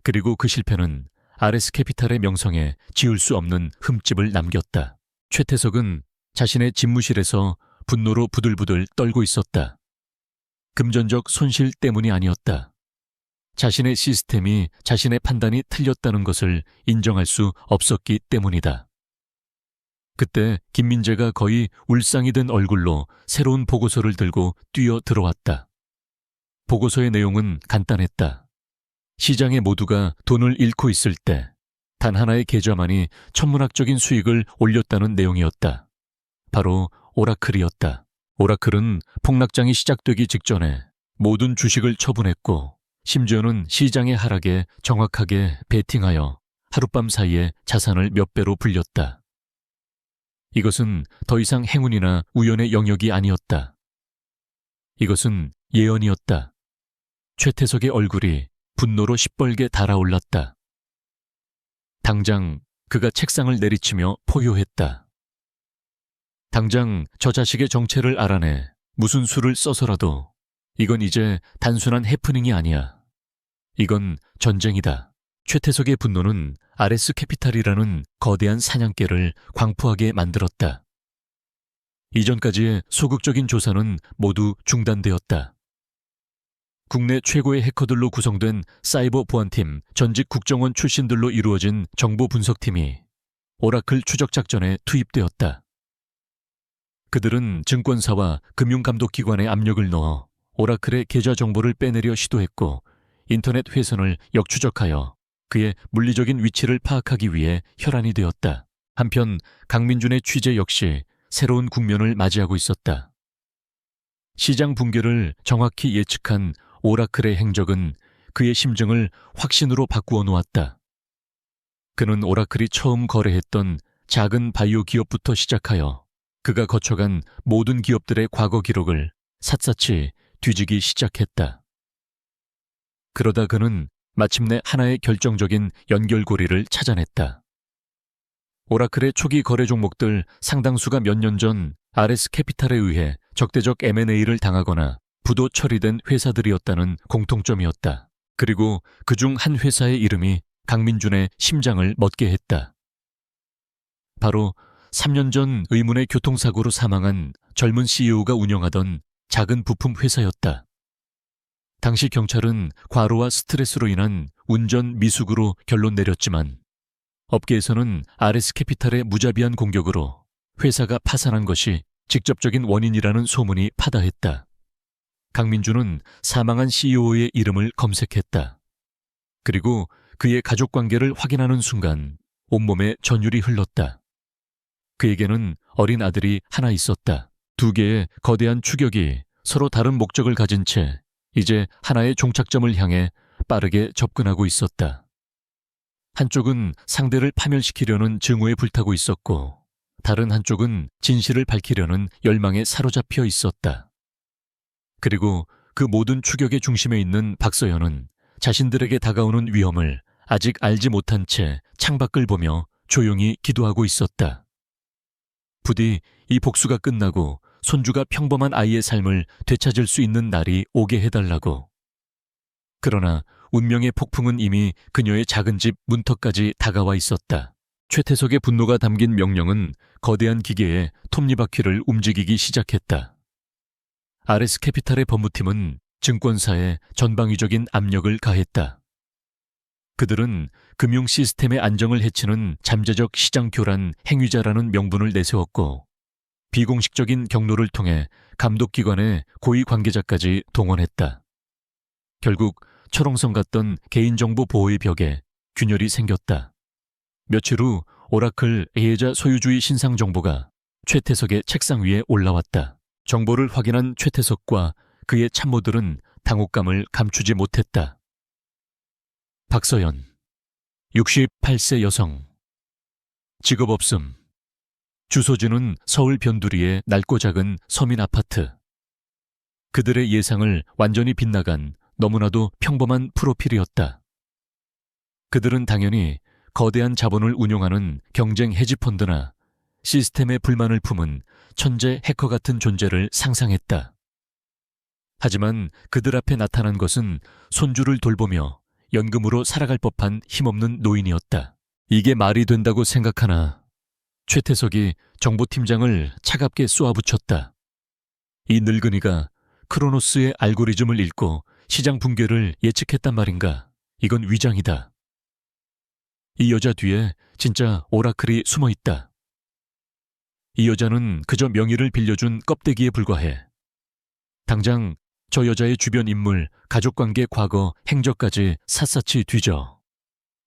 S1: 그리고 그 실패는 RS 캐피탈의 명성에 지울 수 없는 흠집을 남겼다. 최태석은 자신의 집무실에서 분노로 부들부들 떨고 있었다. 금전적 손실 때문이 아니었다. 자신의 시스템이 자신의 판단이 틀렸다는 것을 인정할 수 없었기 때문이다. 그때 김민재가 거의 울상이 된 얼굴로 새로운 보고서를 들고 뛰어 들어왔다. 보고서의 내용은 간단했다. 시장의 모두가 돈을 잃고 있을 때 단 하나의 계좌만이 천문학적인 수익을 올렸다는 내용이었다. 바로 오라클이었다. 오라클은 폭락장이 시작되기 직전에 모든 주식을 처분했고 심지어는 시장의 하락에 정확하게 베팅하여 하룻밤 사이에 자산을 몇 배로 불렸다. 이것은 더 이상 행운이나 우연의 영역이 아니었다. 이것은 예언이었다. 최태석의 얼굴이 분노로 시뻘게 달아올랐다. 당장 그가 책상을 내리치며 포효했다. 당장 저 자식의 정체를 알아내 무슨 수를 써서라도 이건 이제 단순한 해프닝이 아니야. 이건 전쟁이다. 최태석의 분노는 RS 캐피탈이라는 거대한 사냥개를 광포하게 만들었다. 이전까지의 소극적인 조사는 모두 중단되었다. 국내 최고의 해커들로 구성된 사이버 보안팀, 전직 국정원 출신들로 이루어진 정보 분석팀이 오라클 추적 작전에 투입되었다. 그들은 증권사와 금융감독기관의 압력을 넣어 오라클의 계좌 정보를 빼내려 시도했고 인터넷 회선을 역추적하여 그의 물리적인 위치를 파악하기 위해 혈안이 되었다. 한편 강민준의 취재 역시 새로운 국면을 맞이하고 있었다. 시장 붕괴를 정확히 예측한 오라클의 행적은 그의 심정을 확신으로 바꾸어 놓았다. 그는 오라클이 처음 거래했던 작은 바이오 기업부터 시작하여 그가 거쳐간 모든 기업들의 과거 기록을 샅샅이 뒤지기 시작했다. 그러다 그는 마침내 하나의 결정적인 연결고리를 찾아냈다. 오라클의 초기 거래 종목들 상당수가 몇 년 전 RS 캐피탈에 의해 적대적 M&A를 당하거나 부도 처리된 회사들이었다는 공통점이었다. 그리고 그중 한 회사의 이름이 강민준의 심장을 멎게 했다. 바로 3년 전 의문의 교통사고로 사망한 젊은 CEO가 운영하던 작은 부품 회사였다. 당시 경찰은 과로와 스트레스로 인한 운전 미숙으로 결론 내렸지만 업계에서는 RS 캐피탈의 무자비한 공격으로 회사가 파산한 것이 직접적인 원인이라는 소문이 파다했다. 강민준은 사망한 CEO의 이름을 검색했다. 그리고 그의 가족관계를 확인하는 순간 온몸에 전율이 흘렀다. 그에게는 어린 아들이 하나 있었다. 두 개의 거대한 추격이 서로 다른 목적을 가진 채 이제 하나의 종착점을 향해 빠르게 접근하고 있었다. 한쪽은 상대를 파멸시키려는 증오에 불타고 있었고 다른 한쪽은 진실을 밝히려는 열망에 사로잡혀 있었다. 그리고 그 모든 추격의 중심에 있는 박서연은 자신들에게 다가오는 위험을 아직 알지 못한 채 창밖을 보며 조용히 기도하고 있었다. 부디 이 복수가 끝나고 손주가 평범한 아이의 삶을 되찾을 수 있는 날이 오게 해달라고. 그러나 운명의 폭풍은 이미 그녀의 작은 집 문턱까지 다가와 있었다. 최태석의 분노가 담긴 명령은 거대한 기계에 톱니바퀴를 움직이기 시작했다. RS 캐피탈의 법무팀은 증권사에 전방위적인 압력을 가했다. 그들은 금융 시스템의 안정을 해치는 잠재적 시장 교란 행위자라는 명분을 내세웠고 비공식적인 경로를 통해 감독기관의 고위 관계자까지 동원했다. 결국 철옹성 같던 개인정보 보호의 벽에 균열이 생겼다. 며칠 후 오라클 예자 소유주의 신상 정보가 최태석의 책상 위에 올라왔다. 정보를 확인한 최태석과 그의 참모들은 당혹감을 감추지 못했다. 박서연, 68세 여성, 직업 없음, 주소지는 서울 변두리의 넓고 작은 서민 아파트. 그들의 예상을 완전히 빗나간 너무나도 평범한 프로필이었다. 그들은 당연히 거대한 자본을 운용하는 경쟁 헤지펀드나 시스템에 불만을 품은 천재 해커 같은 존재를 상상했다. 하지만 그들 앞에 나타난 것은 손주를 돌보며 연금으로 살아갈 법한 힘없는 노인이었다. 이게 말이 된다고 생각하나? 최태석이 정보팀장을 차갑게 쏘아붙였다. 이 늙은이가 크로노스의 알고리즘을 읽고 시장 붕괴를 예측했단 말인가? 이건 위장이다. 이 여자 뒤에 진짜 오라클이 숨어 있다. 이 여자는 그저 명의를 빌려준 껍데기에 불과해. 당장 저 여자의 주변 인물, 가족관계, 과거, 행적까지 샅샅이 뒤져.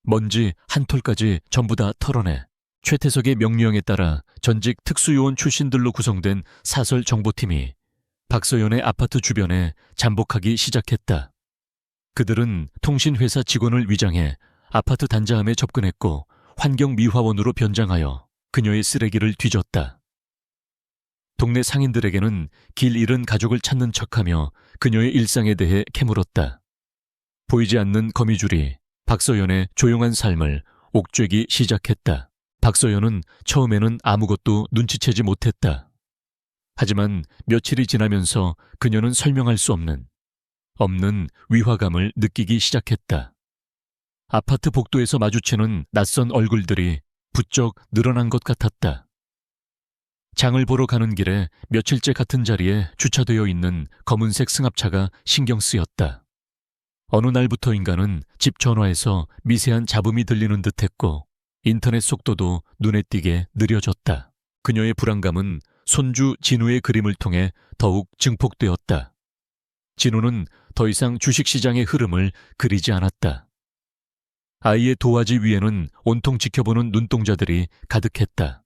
S1: 먼지 한 톨까지 전부 다 털어내. 최태석의 명령에 따라 전직 특수요원 출신들로 구성된 사설 정보팀이 박서연의 아파트 주변에 잠복하기 시작했다. 그들은 통신회사 직원을 위장해 아파트 단자함에 접근했고 환경미화원으로 변장하여 그녀의 쓰레기를 뒤졌다. 동네 상인들에게는 길 잃은 가족을 찾는 척하며 그녀의 일상에 대해 캐물었다. 보이지 않는 거미줄이 박서연의 조용한 삶을 옥죄기 시작했다. 박서연은 처음에는 아무것도 눈치채지 못했다. 하지만 며칠이 지나면서 그녀는 설명할 수 없는 위화감을 느끼기 시작했다. 아파트 복도에서 마주치는 낯선 얼굴들이 부쩍 늘어난 것 같았다. 장을 보러 가는 길에 며칠째 같은 자리에 주차되어 있는 검은색 승합차가 신경 쓰였다. 어느 날부터인가는 집 전화에서 미세한 잡음이 들리는 듯했고 인터넷 속도도 눈에 띄게 느려졌다. 그녀의 불안감은 손주 진우의 그림을 통해 더욱 증폭되었다. 진우는 더 이상 주식시장의 흐름을 그리지 않았다. 아이의 도화지 위에는 온통 지켜보는 눈동자들이 가득했다.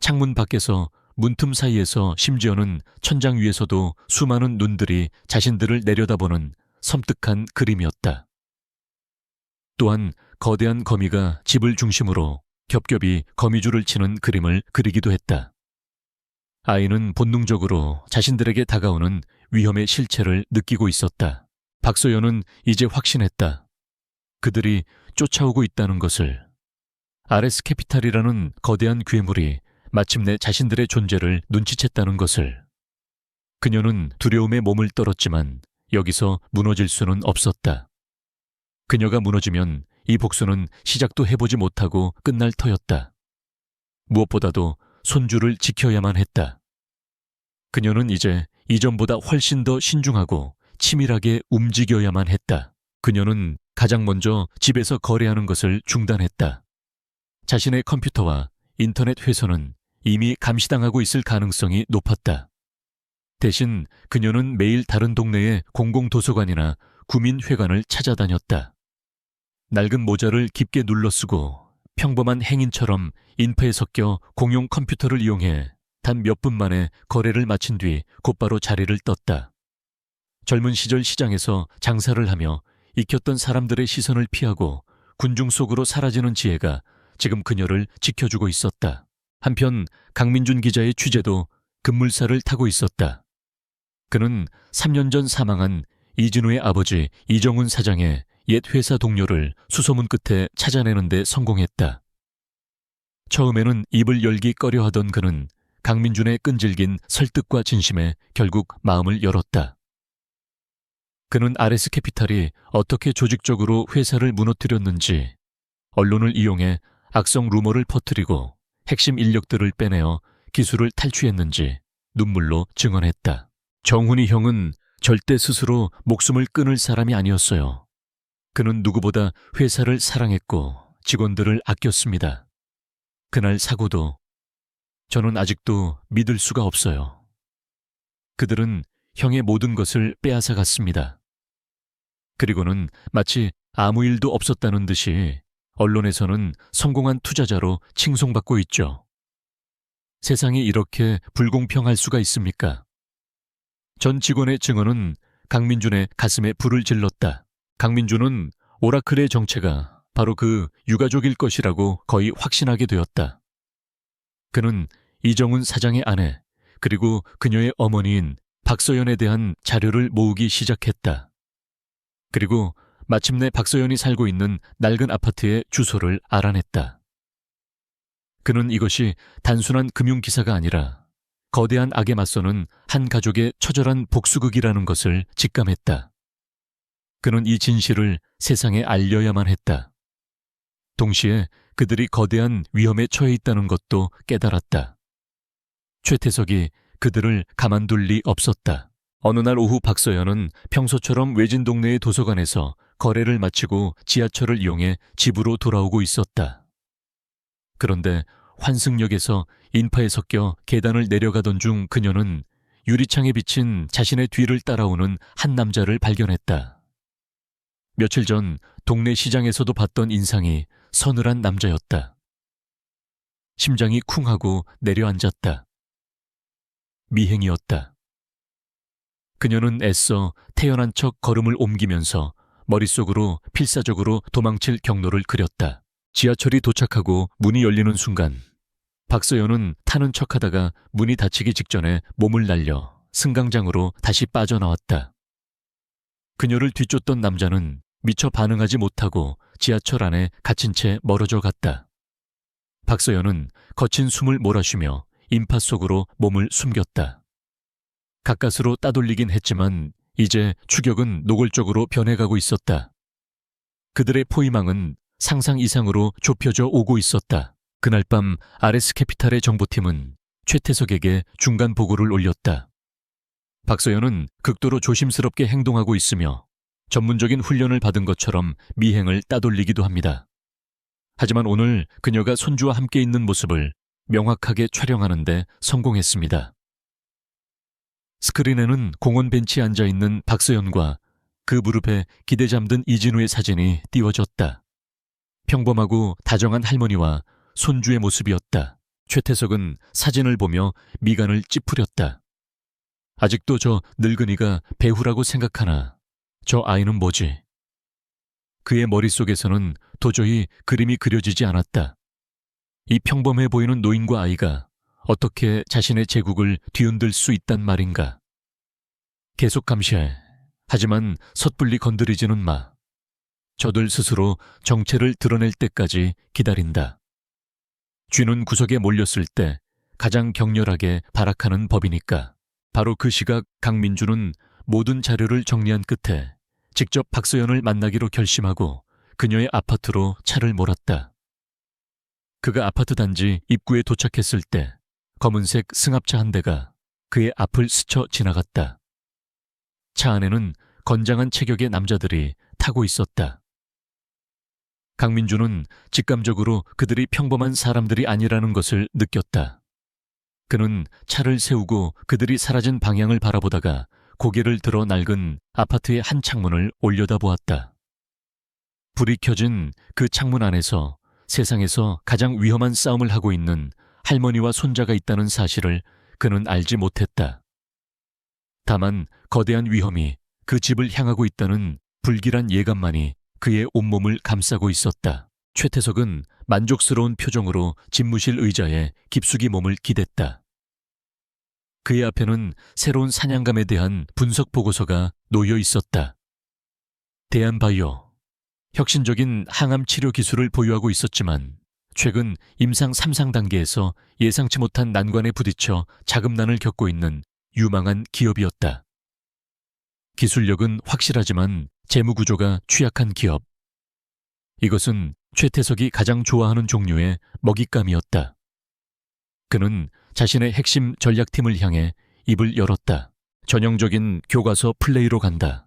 S1: 창문 밖에서 문틈 사이에서 심지어는 천장 위에서도 수많은 눈들이 자신들을 내려다보는 섬뜩한 그림이었다. 또한 거대한 거미가 집을 중심으로 겹겹이 거미줄을 치는 그림을 그리기도 했다. 아이는 본능적으로 자신들에게 다가오는 위험의 실체를 느끼고 있었다. 박소연은 이제 확신했다. 그들이 쫓아오고 있다는 것을. 아레스 캐피탈이라는 거대한 괴물이 마침내 자신들의 존재를 눈치챘다는 것을. 그녀는 두려움에 몸을 떨었지만 여기서 무너질 수는 없었다. 그녀가 무너지면 이 복수는 시작도 해보지 못하고 끝날 터였다. 무엇보다도 손주를 지켜야만 했다. 그녀는 이제 이전보다 훨씬 더 신중하고 치밀하게 움직여야만 했다. 그녀는 가장 먼저 집에서 거래하는 것을 중단했다. 자신의 컴퓨터와 인터넷 회선은 이미 감시당하고 있을 가능성이 높았다. 대신 그녀는 매일 다른 동네의 공공도서관이나 구민회관을 찾아다녔다. 낡은 모자를 깊게 눌러쓰고 평범한 행인처럼 인파에 섞여 공용 컴퓨터를 이용해 단 몇 분 만에 거래를 마친 뒤 곧바로 자리를 떴다. 젊은 시절 시장에서 장사를 하며 익혔던 사람들의 시선을 피하고 군중 속으로 사라지는 지혜가 지금 그녀를 지켜주고 있었다. 한편 강민준 기자의 취재도 급물살을 타고 있었다. 그는 3년 전 사망한 이진우의 아버지 이정훈 사장의 옛 회사 동료를 수소문 끝에 찾아내는 데 성공했다. 처음에는 입을 열기 꺼려하던 그는 강민준의 끈질긴 설득과 진심에 결국 마음을 열었다. 그는 아레스 캐피탈이 어떻게 조직적으로 회사를 무너뜨렸는지, 언론을 이용해 악성 루머를 퍼뜨리고 핵심 인력들을 빼내어 기술을 탈취했는지 눈물로 증언했다. 정훈이 형은 절대 스스로 목숨을 끊을 사람이 아니었어요. 그는 누구보다 회사를 사랑했고 직원들을 아꼈습니다. 그날 사고도 저는 아직도 믿을 수가 없어요. 그들은 형의 모든 것을 빼앗아 갔습니다. 그리고는 마치 아무 일도 없었다는 듯이 언론에서는 성공한 투자자로 칭송받고 있죠. 세상이 이렇게 불공평할 수가 있습니까? 전 직원의 증언은 강민준의 가슴에 불을 질렀다. 강민준은 오라클의 정체가 바로 그 유가족일 것이라고 거의 확신하게 되었다. 그는 이정훈 사장의 아내, 그리고 그녀의 어머니인 박서연에 대한 자료를 모으기 시작했다. 그리고 마침내 박서연이 살고 있는 낡은 아파트의 주소를 알아냈다. 그는 이것이 단순한 금융기사가 아니라 거대한 악에 맞서는 한 가족의 처절한 복수극이라는 것을 직감했다. 그는 이 진실을 세상에 알려야만 했다. 동시에 그들이 거대한 위험에 처해 있다는 것도 깨달았다. 최태석이 그들을 가만둘 리 없었다. 어느 날 오후 박서연은 평소처럼 외진 동네의 도서관에서 거래를 마치고 지하철을 이용해 집으로 돌아오고 있었다. 그런데 환승역에서 인파에 섞여 계단을 내려가던 중 그녀는 유리창에 비친 자신의 뒤를 따라오는 한 남자를 발견했다. 며칠 전 동네 시장에서도 봤던 인상이 서늘한 남자였다. 심장이 쿵하고 내려앉았다. 미행이었다. 그녀는 애써 태연한 척 걸음을 옮기면서 머릿속으로 필사적으로 도망칠 경로를 그렸다. 지하철이 도착하고 문이 열리는 순간 박서연은 타는 척하다가 문이 닫히기 직전에 몸을 날려 승강장으로 다시 빠져나왔다. 그녀를 뒤쫓던 남자는 미처 반응하지 못하고 지하철 안에 갇힌 채 멀어져 갔다. 박서연은 거친 숨을 몰아쉬며 인파 속으로 몸을 숨겼다. 가까스로 따돌리긴 했지만 이제 추격은 노골적으로 변해가고 있었다. 그들의 포위망은 상상 이상으로 좁혀져 오고 있었다. 그날 밤 RS캐피탈의 정보팀은 최태석에게 중간 보고를 올렸다. 박서연은 극도로 조심스럽게 행동하고 있으며 전문적인 훈련을 받은 것처럼 미행을 따돌리기도 합니다. 하지만 오늘 그녀가 손주와 함께 있는 모습을 명확하게 촬영하는 데 성공했습니다. 스크린에는 공원 벤치에 앉아있는 박서연과 그 무릎에 기대 잠든 이진우의 사진이 띄워졌다. 평범하고 다정한 할머니와 손주의 모습이었다. 최태석은 사진을 보며 미간을 찌푸렸다. 아직도 저 늙은이가 배후라고 생각하나 저 아이는 뭐지? 그의 머릿속에서는 도저히 그림이 그려지지 않았다. 이 평범해 보이는 노인과 아이가 어떻게 자신의 제국을 뒤흔들 수 있단 말인가? 계속 감시해. 하지만 섣불리 건드리지는 마. 저들 스스로 정체를 드러낼 때까지 기다린다. 쥐는 구석에 몰렸을 때 가장 격렬하게 발악하는 법이니까. 바로 그 시각 강민주는 모든 자료를 정리한 끝에 직접 박서연을 만나기로 결심하고 그녀의 아파트로 차를 몰았다. 그가 아파트 단지 입구에 도착했을 때 검은색 승합차 한 대가 그의 앞을 스쳐 지나갔다. 차 안에는 건장한 체격의 남자들이 타고 있었다. 강민주는 직감적으로 그들이 평범한 사람들이 아니라는 것을 느꼈다. 그는 차를 세우고 그들이 사라진 방향을 바라보다가 고개를 들어 낡은 아파트의 한 창문을 올려다보았다. 불이 켜진 그 창문 안에서 세상에서 가장 위험한 싸움을 하고 있는 할머니와 손자가 있다는 사실을 그는 알지 못했다. 다만 거대한 위험이 그 집을 향하고 있다는 불길한 예감만이 그의 온몸을 감싸고 있었다. 최태석은 만족스러운 표정으로 집무실 의자에 깊숙이 몸을 기댔다. 그의 앞에는 새로운 사냥감에 대한 분석 보고서가 놓여 있었다. 대한바이오, 혁신적인 항암 치료 기술을 보유하고 있었지만 최근 임상 3상 단계에서 예상치 못한 난관에 부딪혀 자금난을 겪고 있는 유망한 기업이었다. 기술력은 확실하지만 재무 구조가 취약한 기업. 이것은 최태석이 가장 좋아하는 종류의 먹잇감이었다. 그는 자신의 핵심 전략팀을 향해 입을 열었다. 전형적인 교과서 플레이로 간다.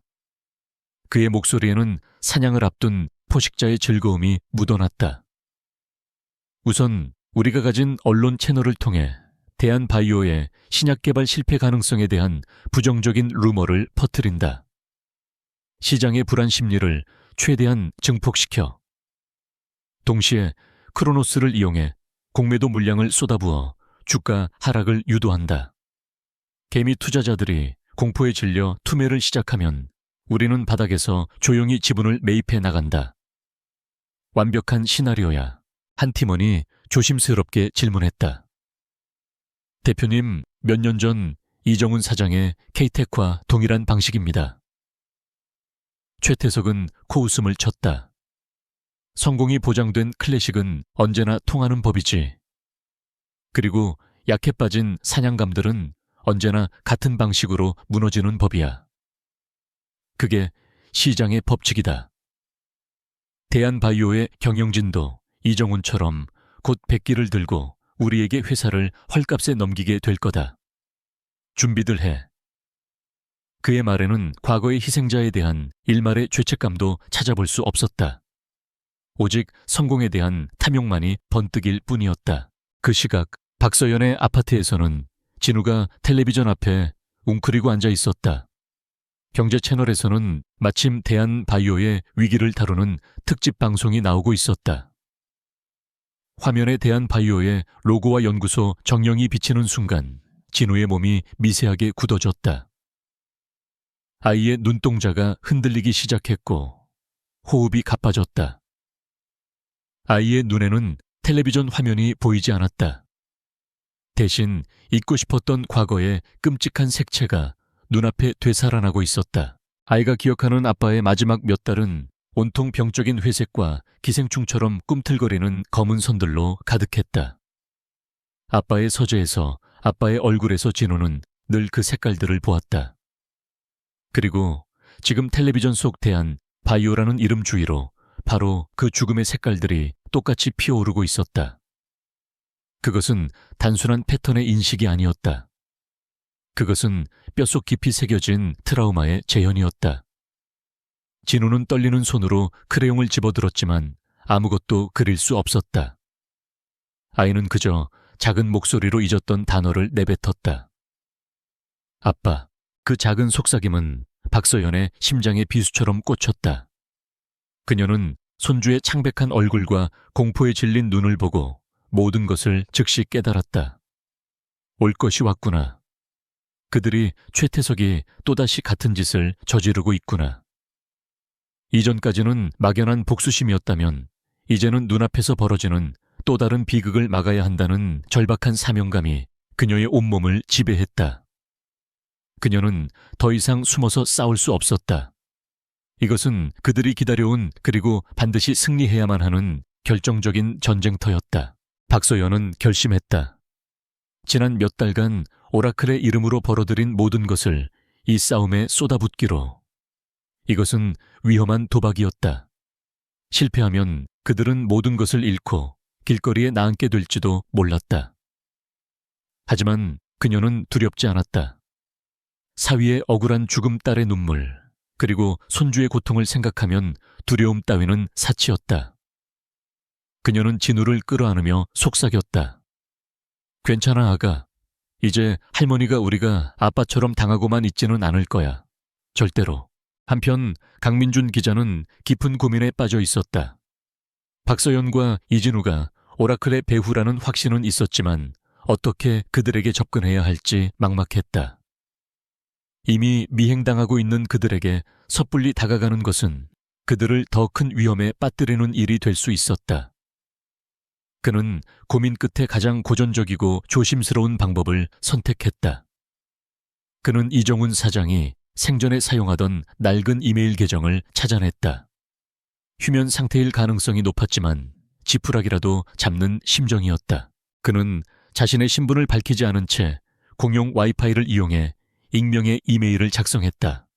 S1: 그의 목소리에는 사냥을 앞둔 포식자의 즐거움이 묻어났다. 우선 우리가 가진 언론 채널을 통해 대한바이오의 신약 개발 실패 가능성에 대한 부정적인 루머를 퍼뜨린다. 시장의 불안 심리를 최대한 증폭시켜. 동시에 크로노스를 이용해 공매도 물량을 쏟아부어 주가 하락을 유도한다. 개미 투자자들이 공포에 질려 투매를 시작하면 우리는 바닥에서 조용히 지분을 매입해 나간다. 완벽한 시나리오야. 한 팀원이 조심스럽게 질문했다. 대표님, 몇 년 전 이정훈 사장의 K텍과 동일한 방식입니다. 최태석은 코웃음을 쳤다. 성공이 보장된 클래식은 언제나 통하는 법이지. 그리고 약해 빠진 사냥감들은 언제나 같은 방식으로 무너지는 법이야. 그게 시장의 법칙이다. 대한바이오의 경영진도 이정훈처럼 곧 백기를 들고 우리에게 회사를 헐값에 넘기게 될 거다. 준비들 해. 그의 말에는 과거의 희생자에 대한 일말의 죄책감도 찾아볼 수 없었다. 오직 성공에 대한 탐욕만이 번뜩일 뿐이었다. 그 시각 박서연의 아파트에서는 진우가 텔레비전 앞에 웅크리고 앉아 있었다. 경제 채널에서는 마침 대한바이오의 위기를 다루는 특집 방송이 나오고 있었다. 화면에 대한바이오의 로고와 연구소 정령이 비치는 순간 진우의 몸이 미세하게 굳어졌다. 아이의 눈동자가 흔들리기 시작했고 호흡이 가빠졌다. 아이의 눈에는 텔레비전 화면이 보이지 않았다. 대신 잊고 싶었던 과거의 끔찍한 색채가 눈앞에 되살아나고 있었다. 아이가 기억하는 아빠의 마지막 몇 달은 온통 병적인 회색과 기생충처럼 꿈틀거리는 검은 선들로 가득했다. 아빠의 서재에서, 아빠의 얼굴에서 진우는 늘 그 색깔들을 보았다. 그리고 지금 텔레비전 속 대한 바이오라는 이름 주위로 바로 그 죽음의 색깔들이 똑같이 피어오르고 있었다. 그것은 단순한 패턴의 인식이 아니었다. 그것은 뼛속 깊이 새겨진 트라우마의 재현이었다. 진우는 떨리는 손으로 크레용을 집어들었지만 아무것도 그릴 수 없었다. 아이는 그저 작은 목소리로 잊었던 단어를 내뱉었다. 아빠. 그 작은 속삭임은 박서연의 심장에 비수처럼 꽂혔다. 그녀는 손주의 창백한 얼굴과 공포에 질린 눈을 보고 모든 것을 즉시 깨달았다. 올 것이 왔구나. 그들이 최태석이 또다시 같은 짓을 저지르고 있구나. 이전까지는 막연한 복수심이었다면 이제는 눈앞에서 벌어지는 또 다른 비극을 막아야 한다는 절박한 사명감이 그녀의 온몸을 지배했다. 그녀는 더 이상 숨어서 싸울 수 없었다. 이것은 그들이 기다려온 그리고 반드시 승리해야만 하는 결정적인 전쟁터였다. 박서연은 결심했다. 지난 몇 달간 오라클의 이름으로 벌어들인 모든 것을 이 싸움에 쏟아붓기로. 이것은 위험한 도박이었다. 실패하면 그들은 모든 것을 잃고 길거리에 나앉게 될지도 몰랐다. 하지만 그녀는 두렵지 않았다. 사위의 억울한 죽음 딸의 눈물, 그리고 손주의 고통을 생각하면 두려움 따위는 사치였다. 그녀는 진우를 끌어안으며 속삭였다. 괜찮아, 아가. 이제 할머니가 우리가 아빠처럼 당하고만 있지는 않을 거야. 절대로. 한편 강민준 기자는 깊은 고민에 빠져 있었다. 박서연과 이진우가 오라클의 배후라는 확신은 있었지만 어떻게 그들에게 접근해야 할지 막막했다. 이미 미행당하고 있는 그들에게 섣불리 다가가는 것은 그들을 더 큰 위험에 빠뜨리는 일이 될 수 있었다. 그는 고민 끝에 가장 고전적이고 조심스러운 방법을 선택했다. 그는 이정훈 사장이 생전에 사용하던 낡은 이메일 계정을 찾아냈다. 휴면 상태일 가능성이 높았지만 지푸라기라도 잡는 심정이었다. 그는 자신의 신분을 밝히지 않은 채 공용 와이파이를 이용해 익명의 이메일을 작성했다.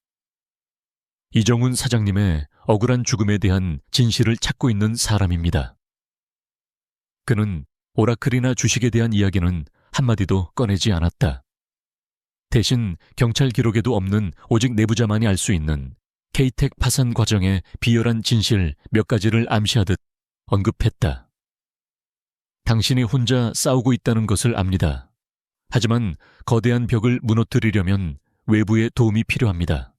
S1: 이정훈 사장님의 억울한 죽음에 대한 진실을 찾고 있는 사람입니다. 그는 오라클이나 주식에 대한 이야기는 한마디도 꺼내지 않았다. 대신 경찰 기록에도 없는 오직 내부자만이 알 수 있는 K텍 파산 과정의 비열한 진실 몇 가지를 암시하듯 언급했다. 당신이 혼자 싸우고 있다는 것을 압니다. 하지만 거대한 벽을 무너뜨리려면 외부의 도움이 필요합니다.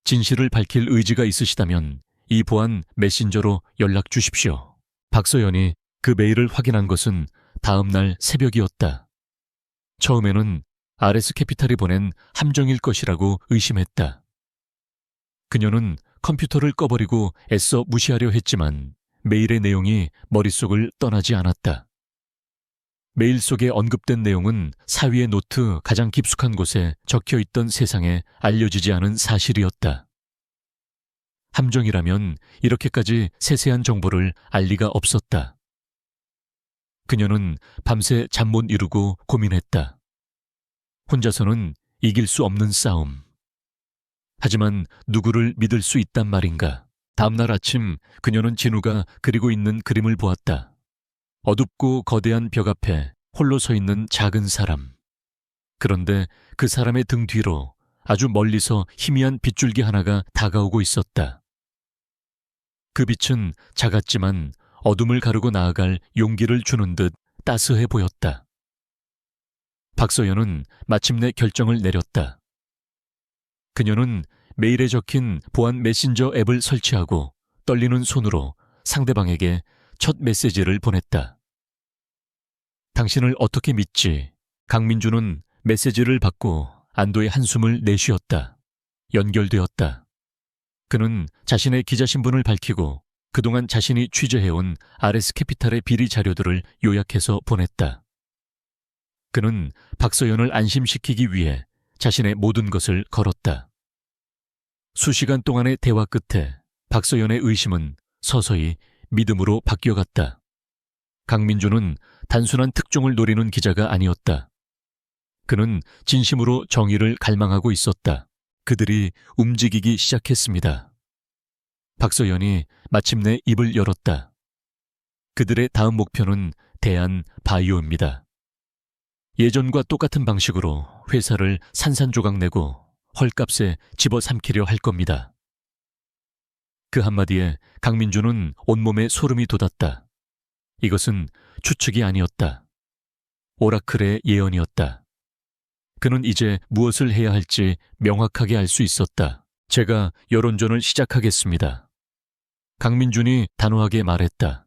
S1: 진실을 밝힐 의지가 있으시다면 이 보안 메신저로 연락 주십시오. 박서연이 그 메일을 확인한 것은 다음 날 새벽이었다. 처음에는 RS 캐피탈이 보낸 함정일 것이라고 의심했다. 그녀는 컴퓨터를 꺼버리고 애써 무시하려 했지만 메일의 내용이 머릿속을 떠나지 않았다. 메일 속에 언급된 내용은 사위의 노트 가장 깊숙한 곳에 적혀있던 세상에 알려지지 않은 사실이었다. 함정이라면 이렇게까지 세세한 정보를 알 리가 없었다. 그녀는 밤새 잠 못 이루고 고민했다. 혼자서는 이길 수 없는 싸움. 하지만 누구를 믿을 수 있단 말인가? 다음날 아침 그녀는 진우가 그리고 있는 그림을 보았다. 어둡고 거대한 벽 앞에 홀로 서 있는 작은 사람. 그런데 그 사람의 등 뒤로 아주 멀리서 희미한 빗줄기 하나가 다가오고 있었다. 그 빛은 작았지만 어둠을 가르고 나아갈 용기를 주는 듯 따스해 보였다. 박서연은 마침내 결정을 내렸다. 그녀는 메일에 적힌 보안 메신저 앱을 설치하고 떨리는 손으로 상대방에게 첫 메시지를 보냈다. 당신을 어떻게 믿지? 강민주는 메시지를 받고 안도의 한숨을 내쉬었다. 연결되었다. 그는 자신의 기자 신분을 밝히고 그동안 자신이 취재해온 RS캐피탈의 비리 자료들을 요약해서 보냈다. 그는 박서연을 안심시키기 위해 자신의 모든 것을 걸었다. 수시간 동안의 대화 끝에 박서연의 의심은 서서히 믿음으로 바뀌어갔다. 강민주는 단순한 특종을 노리는 기자가 아니었다. 그는 진심으로 정의를 갈망하고 있었다. 그들이 움직이기 시작했습니다. 박서연이 마침내 입을 열었다. 그들의 다음 목표는 대한 바이오입니다. 예전과 똑같은 방식으로 회사를 산산조각 내고 헐값에 집어삼키려 할 겁니다. 그 한마디에 강민주는 온몸에 소름이 돋았다. 이것은 추측이 아니었다. 오라클의 예언이었다. 그는 이제 무엇을 해야 할지 명확하게 알 수 있었다. 제가 여론전을 시작하겠습니다. 강민준이 단호하게 말했다.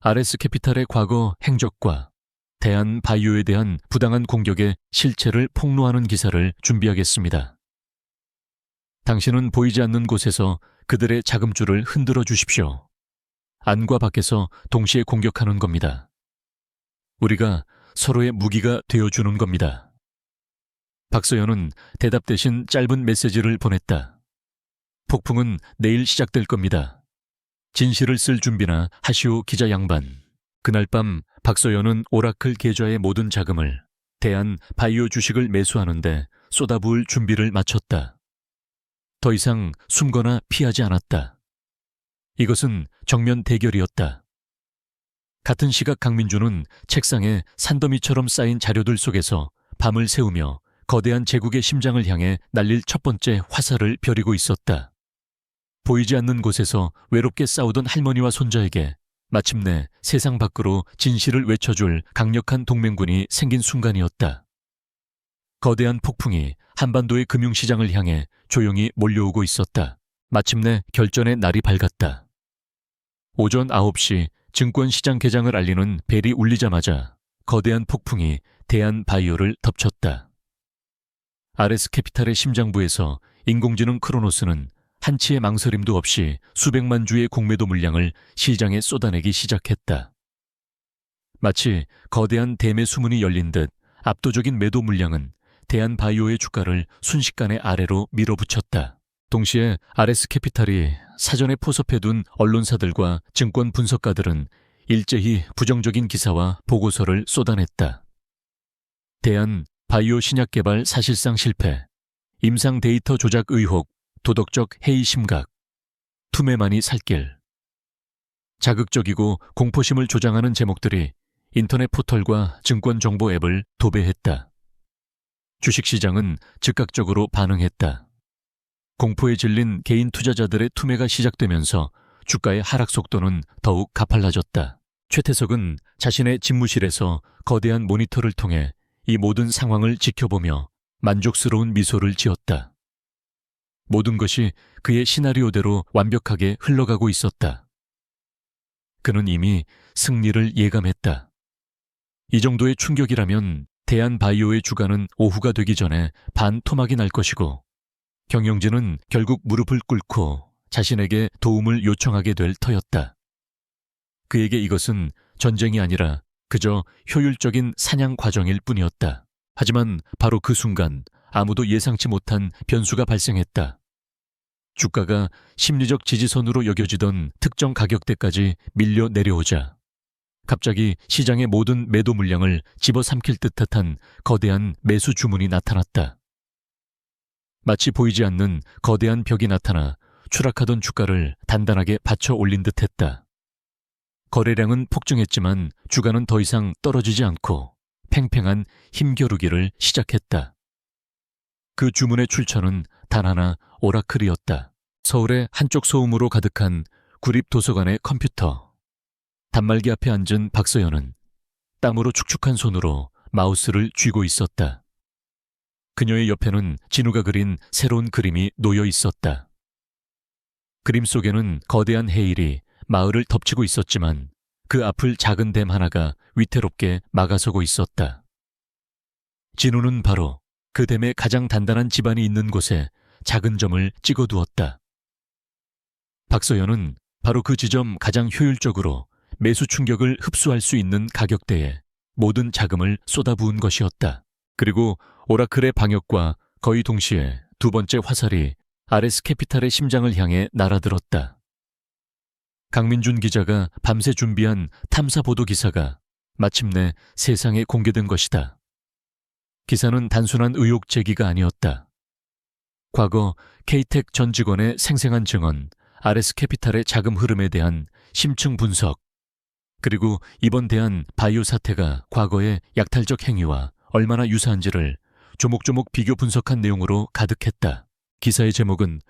S1: RS캐피탈의 과거 행적과 대한바이오에 대한 부당한 공격의 실체를 폭로하는 기사를 준비하겠습니다. 당신은 보이지 않는 곳에서 그들의 자금줄을 흔들어 주십시오. 안과 밖에서 동시에 공격하는 겁니다. 우리가 서로의 무기가 되어주는 겁니다. 박서연은 대답 대신 짧은 메시지를 보냈다. 폭풍은 내일 시작될 겁니다. 진실을 쓸 준비나 하시오 기자 양반. 그날 밤 박서연은 오라클 계좌의 모든 자금을 대한 바이오 주식을 매수하는데 쏟아부을 준비를 마쳤다. 더 이상 숨거나 피하지 않았다. 이것은 정면 대결이었다. 같은 시각 강민주는 책상에 산더미처럼 쌓인 자료들 속에서 밤을 새우며 거대한 제국의 심장을 향해 날릴 첫 번째 화살을 벼리고 있었다. 보이지 않는 곳에서 외롭게 싸우던 할머니와 손자에게 마침내 세상 밖으로 진실을 외쳐줄 강력한 동맹군이 생긴 순간이었다. 거대한 폭풍이 한반도의 금융시장을 향해 조용히 몰려오고 있었다. 마침내 결전의 날이 밝았다. 오전 9시 증권시장 개장을 알리는 벨이 울리자마자 거대한 폭풍이 대한바이오를 덮쳤다. RS캐피탈의 심장부에서 인공지능 크로노스는 한치의 망설임도 없이 수백만 주의 공매도 물량을 시장에 쏟아내기 시작했다. 마치 거대한 대매 수문이 열린 듯 압도적인 매도 물량은 대한바이오의 주가를 순식간에 아래로 밀어붙였다. 동시에 RS캐피탈이 사전에 포섭해둔 언론사들과 증권 분석가들은 일제히 부정적인 기사와 보고서를 쏟아냈다. 대한바이오 신약 개발 사실상 실패, 임상 데이터 조작 의혹, 도덕적 해이 심각, 투매만이 살 길. 자극적이고 공포심을 조장하는 제목들이 인터넷 포털과 증권 정보 앱을 도배했다. 주식시장은 즉각적으로 반응했다. 공포에 질린 개인 투자자들의 투매가 시작되면서 주가의 하락 속도는 더욱 가팔라졌다. 최태석은 자신의 집무실에서 거대한 모니터를 통해 이 모든 상황을 지켜보며 만족스러운 미소를 지었다. 모든 것이 그의 시나리오대로 완벽하게 흘러가고 있었다. 그는 이미 승리를 예감했다. 이 정도의 충격이라면 대한바이오의 주가는 오후가 되기 전에 반토막이 날 것이고 경영진은 결국 무릎을 꿇고 자신에게 도움을 요청하게 될 터였다. 그에게 이것은 전쟁이 아니라 그저 효율적인 사냥 과정일 뿐이었다. 하지만 바로 그 순간 아무도 예상치 못한 변수가 발생했다. 주가가 심리적 지지선으로 여겨지던 특정 가격대까지 밀려 내려오자 갑자기 시장의 모든 매도 물량을 집어삼킬 듯한 거대한 매수 주문이 나타났다. 마치 보이지 않는 거대한 벽이 나타나 추락하던 주가를 단단하게 받쳐 올린 듯했다. 거래량은 폭증했지만 주가는 더 이상 떨어지지 않고 팽팽한 힘겨루기를 시작했다. 그 주문의 출처는 단 하나 오라클이었다. 서울의 한쪽 소음으로 가득한 구립도서관의 컴퓨터. 단말기 앞에 앉은 박서연은 땀으로 축축한 손으로 마우스를 쥐고 있었다. 그녀의 옆에는 진우가 그린 새로운 그림이 놓여 있었다. 그림 속에는 거대한 해일이 마을을 덮치고 있었지만 그 앞을 작은 댐 하나가 위태롭게 막아서고 있었다. 진우는 바로 그 댐의 가장 단단한 지반이 있는 곳에 작은 점을 찍어두었다. 박서연은 바로 그 지점 가장 효율적으로 매수 충격을 흡수할 수 있는 가격대에 모든 자금을 쏟아부은 것이었다. 그리고 오라클의 방역과 거의 동시에 두 번째 화살이 RS 캐피탈의 심장을 향해 날아들었다. 강민준 기자가 밤새 준비한 탐사 보도 기사가 마침내 세상에 공개된 것이다. 기사는 단순한 의혹 제기가 아니었다. 과거 K텍 전 직원의 생생한 증언, RS 캐피탈의 자금 흐름에 대한 심층 분석, 그리고 이번 대한 바이오 사태가 과거의 약탈적 행위와 얼마나 유사한지를 조목조목 비교 분석한 내용으로 가득했다. 기사의 제목은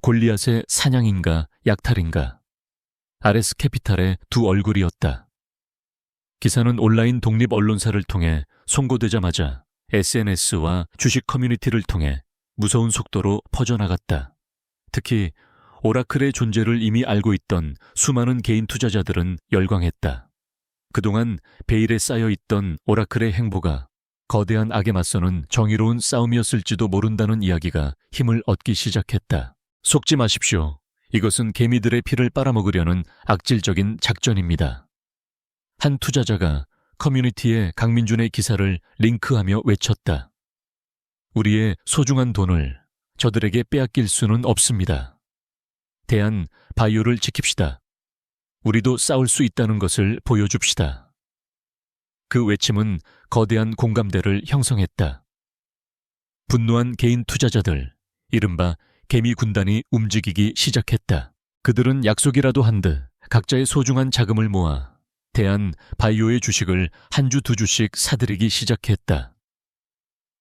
S1: 골리앗의 사냥인가 약탈인가, RS 캐피탈의 두 얼굴이었다. 기사는 온라인 독립 언론사를 통해 송고되자마자 SNS와 주식 커뮤니티를 통해 무서운 속도로 퍼져나갔다. 특히 오라클의 존재를 이미 알고 있던 수많은 개인 투자자들은 열광했다. 그동안 베일에 쌓여있던 오라클의 행보가 거대한 악에 맞서는 정의로운 싸움이었을지도 모른다는 이야기가 힘을 얻기 시작했다. 속지 마십시오. 이것은 개미들의 피를 빨아먹으려는 악질적인 작전입니다. 한 투자자가 커뮤니티에 강민준의 기사를 링크하며 외쳤다. 우리의 소중한 돈을 저들에게 빼앗길 수는 없습니다. 대한 바이오를 지킵시다. 우리도 싸울 수 있다는 것을 보여줍시다. 그 외침은 거대한 공감대를 형성했다. 분노한 개인 투자자들, 이른바 개미 군단이 움직이기 시작했다. 그들은 약속이라도 한 듯 각자의 소중한 자금을 모아 대한 바이오의 주식을 한 주 두 주씩 사들이기 시작했다.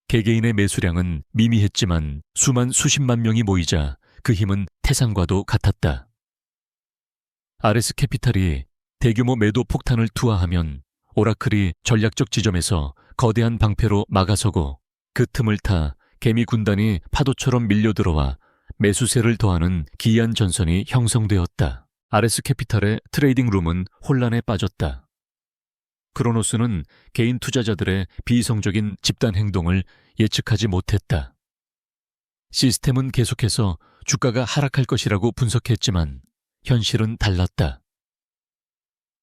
S1: 개개인의 매수량은 미미했지만 수십만 명이 모이자 그 힘은 태산과도 같았다. RS 캐피탈이 대규모 매도 폭탄을 투하하면 오라클이 전략적 지점에서 거대한 방패로 막아서고 그 틈을 타 개미 군단이 파도처럼 밀려들어와 매수세를 더하는 기이한 전선이 형성되었다. RS 캐피탈의 트레이딩 룸은 혼란에 빠졌다. 크로노스는 개인 투자자들의 비이성적인 집단 행동을 예측하지 못했다. 시스템은 계속해서 주가가 하락할 것이라고 분석했지만 현실은 달랐다.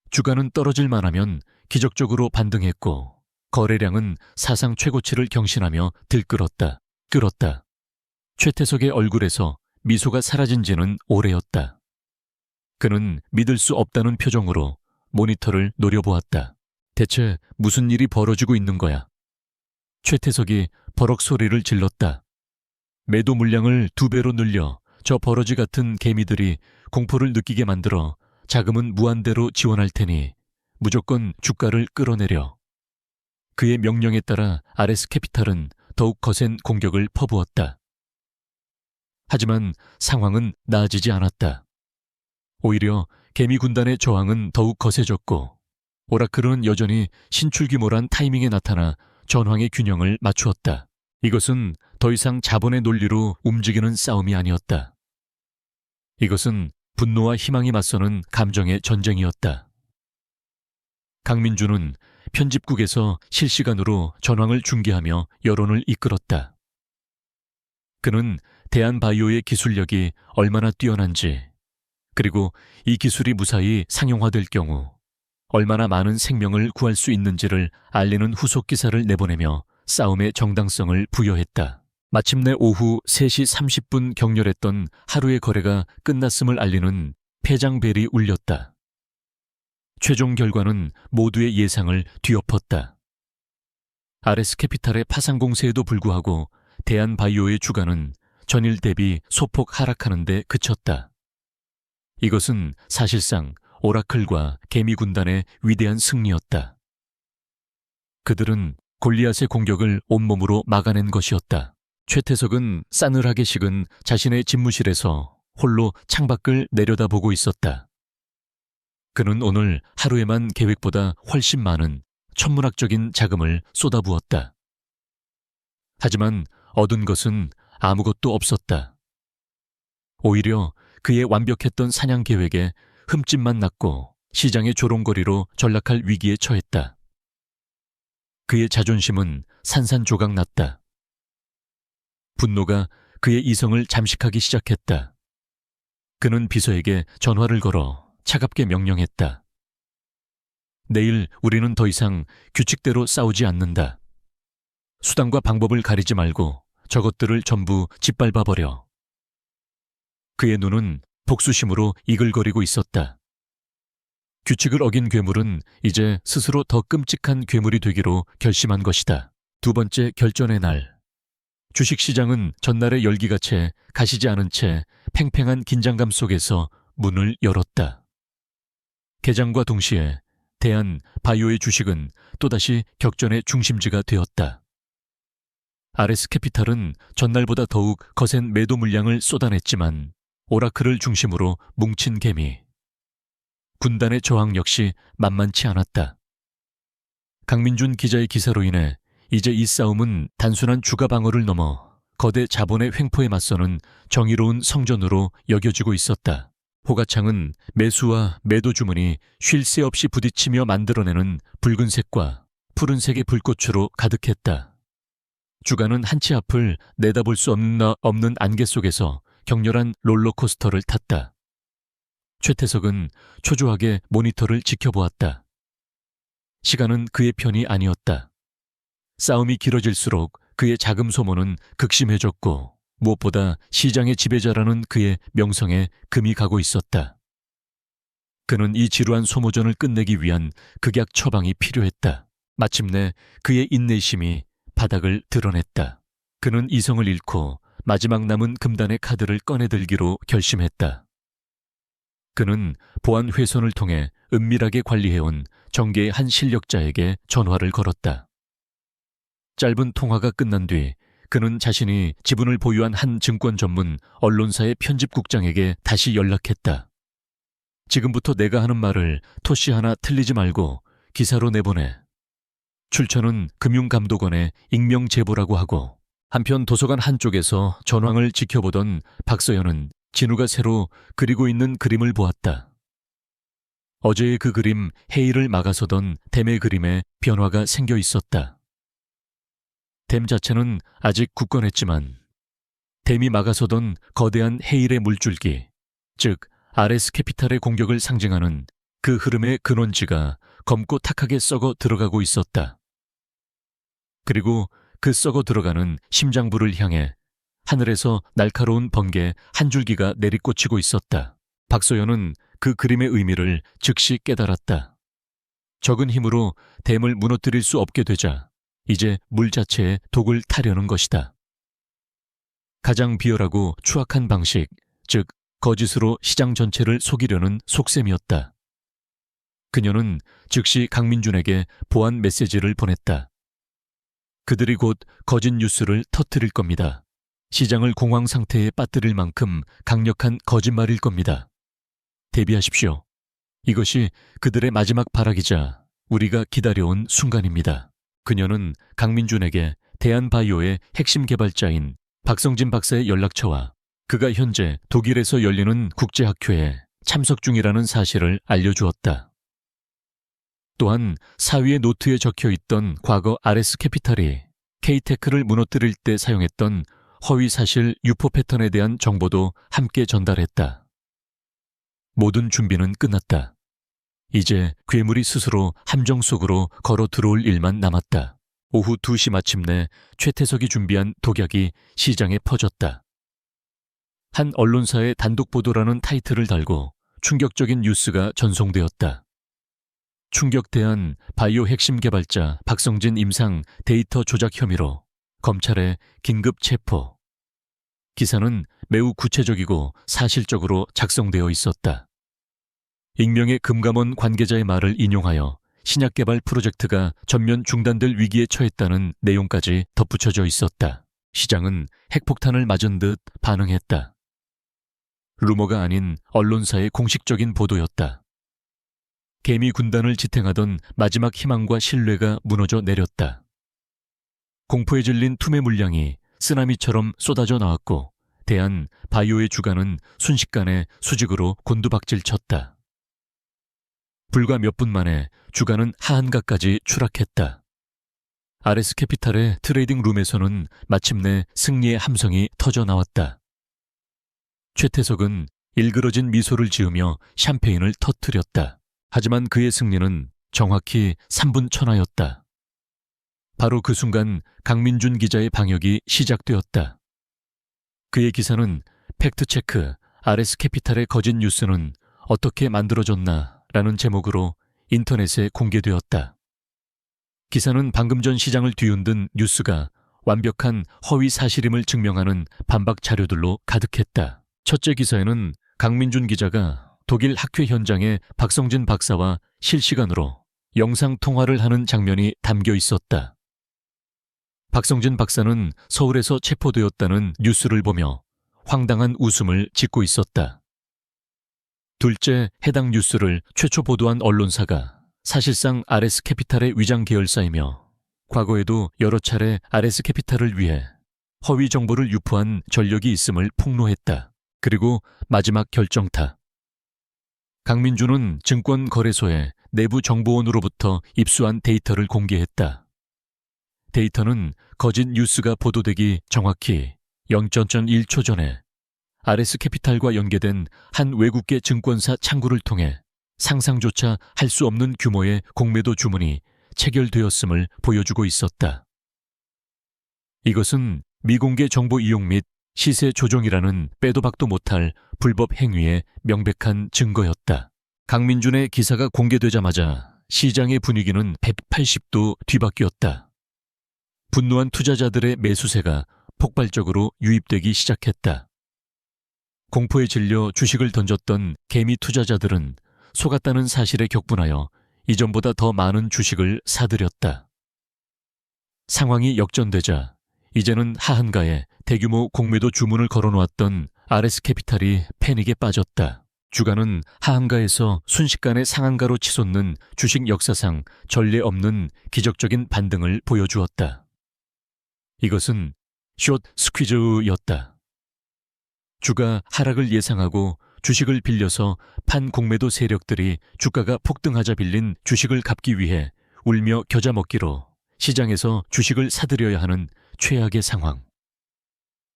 S1: 주가는 떨어질만 하면 기적적으로 반등했고 거래량은 사상 최고치를 경신하며 들끓었다. 끌었다. 최태석의 얼굴에서 미소가 사라진 지는 오래였다. 그는 믿을 수 없다는 표정으로 모니터를 노려보았다. 대체 무슨 일이 벌어지고 있는 거야? 최태석이 버럭 소리를 질렀다. 매도 물량을 2배로 늘려 저 버러지 같은 개미들이 공포를 느끼게 만들어 자금은 무한대로 지원할 테니 무조건 주가를 끌어내려. 그의 명령에 따라 RS 캐피탈은 더욱 거센 공격을 퍼부었다. 하지만 상황은 나아지지 않았다. 오히려 개미 군단의 저항은 더욱 거세졌고 오라클은 여전히 신출귀몰한 타이밍에 나타나 전황의 균형을 맞추었다. 이것은 더 이상 자본의 논리로 움직이는 싸움이 아니었다. 이것은 분노와 희망이 맞서는 감정의 전쟁이었다. 강민준은 편집국에서 실시간으로 전황을 중계하며 여론을 이끌었다. 그는 대한바이오의 기술력이 얼마나 뛰어난지, 그리고 이 기술이 무사히 상용화될 경우 얼마나 많은 생명을 구할 수 있는지를 알리는 후속 기사를 내보내며 싸움의 정당성을 부여했다. 마침내 오후 3시 30분 격렬했던 하루의 거래가 끝났음을 알리는 패장벨이 울렸다. 최종 결과는 모두의 예상을 뒤엎었다. RS캐피탈의 파산 공세에도 불구하고 대한바이오의 주가는 전일 대비 소폭 하락하는 데 그쳤다. 이것은 사실상 오라클과 개미 군단의 위대한 승리였다. 그들은 골리앗의 공격을 온몸으로 막아낸 것이었다. 최태석은 싸늘하게 식은 자신의 집무실에서 홀로 창밖을 내려다보고 있었다. 그는 오늘 하루에만 계획보다 훨씬 많은 천문학적인 자금을 쏟아부었다. 하지만 얻은 것은 아무것도 없었다. 오히려 그의 완벽했던 사냥 계획에 흠집만 났고 시장의 조롱거리로 전락할 위기에 처했다. 그의 자존심은 산산조각 났다. 분노가 그의 이성을 잠식하기 시작했다. 그는 비서에게 전화를 걸어 차갑게 명령했다. 내일 우리는 더 이상 규칙대로 싸우지 않는다. 수단과 방법을 가리지 말고 저것들을 전부 짓밟아버려. 그의 눈은 복수심으로 이글거리고 있었다. 규칙을 어긴 괴물은 이제 스스로 더 끔찍한 괴물이 되기로 결심한 것이다. 두 번째 결전의 날. 주식시장은 전날의 열기가 채 가시지 않은 채 팽팽한 긴장감 속에서 문을 열었다. 개장과 동시에 대한 바이오의 주식은 또다시 격전의 중심지가 되었다. RS캐피탈은 전날보다 더욱 거센 매도 물량을 쏟아냈지만 오라클을 중심으로 뭉친 개미. 군단의 저항 역시 만만치 않았다. 강민준 기자의 기사로 인해 이제 이 싸움은 단순한 주가 방어를 넘어 거대 자본의 횡포에 맞서는 정의로운 성전으로 여겨지고 있었다. 호가창은 매수와 매도 주문이 쉴 새 없이 부딪히며 만들어내는 붉은색과 푸른색의 불꽃으로 가득했다. 주가는 한 치 앞을 내다볼 수 없는 안개 속에서 격렬한 롤러코스터를 탔다. 최태석은 초조하게 모니터를 지켜보았다. 시간은 그의 편이 아니었다. 싸움이 길어질수록 그의 자금 소모는 극심해졌고 무엇보다 시장의 지배자라는 그의 명성에 금이 가고 있었다. 그는 이 지루한 소모전을 끝내기 위한 극약 처방이 필요했다. 마침내 그의 인내심이 바닥을 드러냈다. 그는 이성을 잃고 마지막 남은 금단의 카드를 꺼내들기로 결심했다. 그는 보안 훼손을 통해 은밀하게 관리해온 정계의 한 실력자에게 전화를 걸었다. 짧은 통화가 끝난 뒤 그는 자신이 지분을 보유한 한 증권 전문 언론사의 편집국장에게 다시 연락했다. 지금부터 내가 하는 말을 토시 하나 틀리지 말고 기사로 내보내. 출처는 금융감독원의 익명 제보라고 하고 한편 도서관 한쪽에서 전황을 지켜보던 박서연은 진우가 새로 그리고 있는 그림을 보았다. 어제의 그 그림 회의를 막아서던 댐의 그림에 변화가 생겨 있었다. 댐 자체는 아직 굳건했지만 댐이 막아서던 거대한 헤일의 물줄기, 즉 RS캐피탈의 공격을 상징하는 그 흐름의 근원지가 검고 탁하게 썩어 들어가고 있었다. 그리고 그 썩어 들어가는 심장부를 향해 하늘에서 날카로운 번개 한 줄기가 내리꽂히고 있었다. 박소연은 그 그림의 의미를 즉시 깨달았다. 적은 힘으로 댐을 무너뜨릴 수 없게 되자 이제 물 자체에 독을 타려는 것이다. 가장 비열하고 추악한 방식, 즉 거짓으로 시장 전체를 속이려는 속셈이었다. 그녀는 즉시 강민준에게 보안 메시지를 보냈다. 그들이 곧 거짓 뉴스를 터뜨릴 겁니다. 시장을 공황 상태에 빠뜨릴 만큼 강력한 거짓말일 겁니다. 대비하십시오. 이것이 그들의 마지막 발악이자 우리가 기다려온 순간입니다. 그녀는 강민준에게 대한바이오의 핵심 개발자인 박성진 박사의 연락처와 그가 현재 독일에서 열리는 국제학회에 참석 중이라는 사실을 알려주었다. 또한 사위의 노트에 적혀있던 과거 RS캐피탈이 K테크를 무너뜨릴 때 사용했던 허위사실 유포 패턴에 대한 정보도 함께 전달했다. 모든 준비는 끝났다. 이제 괴물이 스스로 함정 속으로 걸어 들어올 일만 남았다. 오후 2시 마침내 최태석이 준비한 독약이 시장에 퍼졌다. 한 언론사의 단독 보도라는 타이틀을 달고 충격적인 뉴스가 전송되었다. 충격대한 바이오 핵심 개발자 박성진 임상 데이터 조작 혐의로 검찰에 긴급 체포. 기사는 매우 구체적이고 사실적으로 작성되어 있었다. 익명의 금감원 관계자의 말을 인용하여 신약 개발 프로젝트가 전면 중단될 위기에 처했다는 내용까지 덧붙여져 있었다. 시장은 핵폭탄을 맞은 듯 반응했다. 루머가 아닌 언론사의 공식적인 보도였다. 개미 군단을 지탱하던 마지막 희망과 신뢰가 무너져 내렸다. 공포에 질린 투매 물량이 쓰나미처럼 쏟아져 나왔고 대한 바이오의 주가는 순식간에 수직으로 곤두박질 쳤다. 불과 몇 분 만에 주가는 하한가까지 추락했다. RS캐피탈의 트레이딩 룸에서는 마침내 승리의 함성이 터져 나왔다. 최태석은 일그러진 미소를 지으며 샴페인을 터뜨렸다. 하지만 그의 승리는 정확히 3분 천하였다. 바로 그 순간 강민준 기자의 방역이 시작되었다. 그의 기사는 팩트체크, RS캐피탈의 거짓 뉴스는 어떻게 만들어졌나 라는 제목으로 인터넷에 공개되었다. 기사는 방금 전 시장을 뒤흔든 뉴스가 완벽한 허위 사실임을 증명하는 반박 자료들로 가득했다. 첫째 기사에는 강민준 기자가 독일 학회 현장에 박성진 박사와 실시간으로 영상통화를 하는 장면이 담겨 있었다. 박성진 박사는 서울에서 체포되었다는 뉴스를 보며 황당한 웃음을 짓고 있었다. 둘째, 해당 뉴스를 최초 보도한 언론사가 사실상 RS캐피탈의 위장 계열사이며 과거에도 여러 차례 RS캐피탈을 위해 허위 정보를 유포한 전력이 있음을 폭로했다. 그리고 마지막 결정타. 강민준은 증권거래소의 내부 정보원으로부터 입수한 데이터를 공개했다. 데이터는 거짓 뉴스가 보도되기 정확히 0.1초 전에 RS캐피탈과 연계된 한 외국계 증권사 창구를 통해 상상조차 할 수 없는 규모의 공매도 주문이 체결되었음을 보여주고 있었다. 이것은 미공개 정보 이용 및 시세 조종이라는 빼도 박도 못할 불법 행위의 명백한 증거였다. 강민준의 기사가 공개되자마자 시장의 분위기는 180도 뒤바뀌었다. 분노한 투자자들의 매수세가 폭발적으로 유입되기 시작했다. 공포에 질려 주식을 던졌던 개미 투자자들은 속았다는 사실에 격분하여 이전보다 더 많은 주식을 사들였다. 상황이 역전되자 이제는 하한가에 대규모 공매도 주문을 걸어놓았던 RS캐피탈이 패닉에 빠졌다. 주가는 하한가에서 순식간에 상한가로 치솟는 주식 역사상 전례 없는 기적적인 반등을 보여주었다. 이것은 숏 스퀴즈였다. 주가 하락을 예상하고 주식을 빌려서 판 공매도 세력들이 주가가 폭등하자 빌린 주식을 갚기 위해 울며 겨자 먹기로 시장에서 주식을 사들여야 하는 최악의 상황.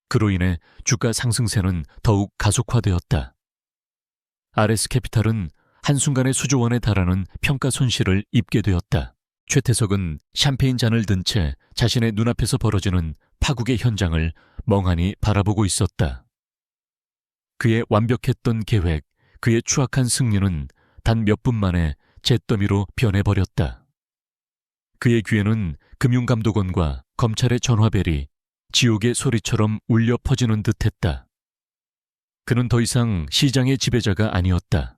S1: 그로 인해 주가 상승세는 더욱 가속화되었다. RS캐피탈은 한순간에 수조 원에 달하는 평가 손실을 입게 되었다. 최태석은 샴페인 잔을 든 채 자신의 눈앞에서 벌어지는 파국의 현장을 멍하니 바라보고 있었다. 그의 완벽했던 계획, 그의 추악한 승리는 단 몇 분 만에 잿더미로 변해버렸다. 그의 귀에는 금융감독원과 검찰의 전화벨이 지옥의 소리처럼 울려 퍼지는 듯했다. 그는 더 이상 시장의 지배자가 아니었다.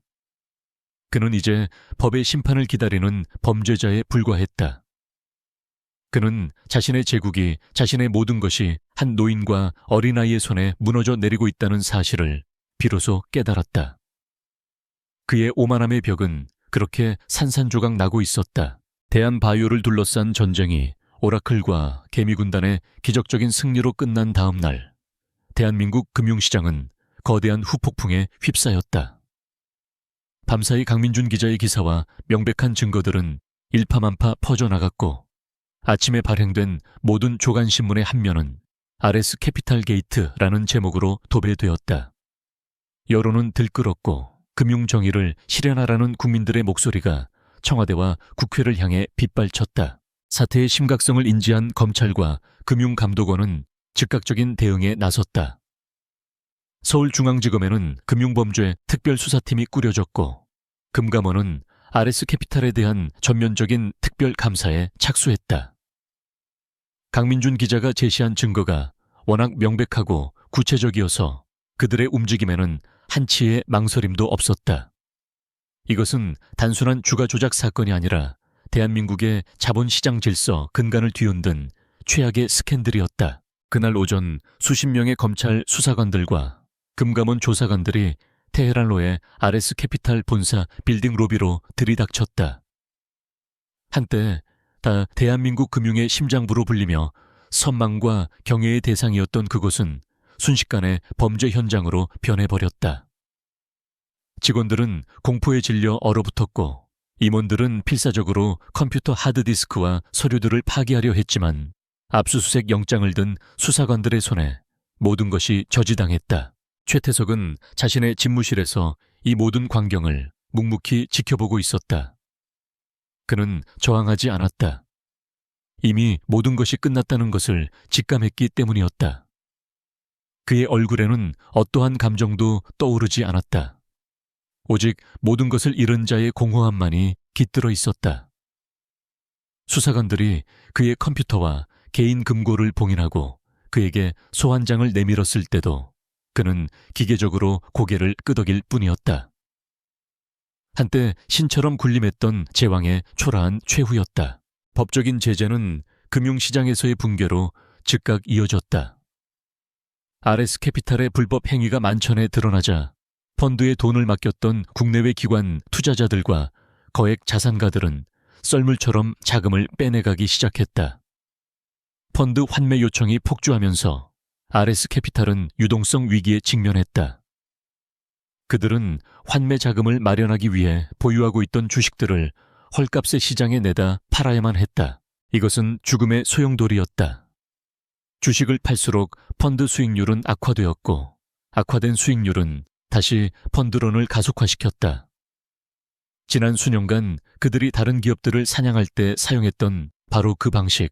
S1: 그는 이제 법의 심판을 기다리는 범죄자에 불과했다. 그는 자신의 제국이, 자신의 모든 것이 한 노인과 어린아이의 손에 무너져 내리고 있다는 사실을 비로소 깨달았다. 그의 오만함의 벽은 그렇게 산산조각 나고 있었다. 대한바이오를 둘러싼 전쟁이 오라클과 개미군단의 기적적인 승리로 끝난 다음 날, 대한민국 금융시장은 거대한 후폭풍에 휩싸였다. 밤사이 강민준 기자의 기사와 명백한 증거들은 일파만파 퍼져나갔고 아침에 발행된 모든 조간신문의 한 면은 RS캐피탈 게이트라는 제목으로 도배되었다. 여론은 들끓었고 금융정의를 실현하라는 국민들의 목소리가 청와대와 국회를 향해 빗발쳤다. 사태의 심각성을 인지한 검찰과 금융감독원은 즉각적인 대응에 나섰다. 서울중앙지검에는 금융범죄 특별수사팀이 꾸려졌고 금감원은 RS캐피탈에 대한 전면적인 특별감사에 착수했다. 강민준 기자가 제시한 증거가 워낙 명백하고 구체적이어서 그들의 움직임에는 한치의 망설임도 없었다. 이것은 단순한 주가 조작 사건이 아니라 대한민국의 자본시장 질서 근간을 뒤흔든 최악의 스캔들이었다. 그날 오전 수십 명의 검찰 수사관들과 금감원 조사관들이 테헤란로의 RS캐피탈 본사 빌딩 로비로 들이닥쳤다. 한때 다 대한민국 금융의 심장부로 불리며 선망과 경애의 대상이었던 그곳은 순식간에 범죄 현장으로 변해버렸다. 직원들은 공포에 질려 얼어붙었고 임원들은 필사적으로 컴퓨터 하드디스크와 서류들을 파기하려 했지만 압수수색 영장을 든 수사관들의 손에 모든 것이 저지당했다. 최태석은 자신의 집무실에서 이 모든 광경을 묵묵히 지켜보고 있었다. 그는 저항하지 않았다. 이미 모든 것이 끝났다는 것을 직감했기 때문이었다. 그의 얼굴에는 어떠한 감정도 떠오르지 않았다. 오직 모든 것을 잃은 자의 공허함만이 깃들어 있었다. 수사관들이 그의 컴퓨터와 개인 금고를 봉인하고 그에게 소환장을 내밀었을 때도 그는 기계적으로 고개를 끄덕일 뿐이었다. 한때 신처럼 군림했던 제왕의 초라한 최후였다. 법적인 제재는 금융시장에서의 붕괴로 즉각 이어졌다. RS캐피탈의 불법 행위가 만천에 드러나자 펀드에 돈을 맡겼던 국내외 기관 투자자들과 거액 자산가들은 썰물처럼 자금을 빼내가기 시작했다. 펀드 환매 요청이 폭주하면서 RS캐피탈은 유동성 위기에 직면했다. 그들은 환매 자금을 마련하기 위해 보유하고 있던 주식들을 헐값의 시장에 내다 팔아야만 했다. 이것은 죽음의 소용돌이였다. 주식을 팔수록 펀드 수익률은 악화되었고 악화된 수익률은 다시 펀드론을 가속화시켰다. 지난 수년간 그들이 다른 기업들을 사냥할 때 사용했던 바로 그 방식.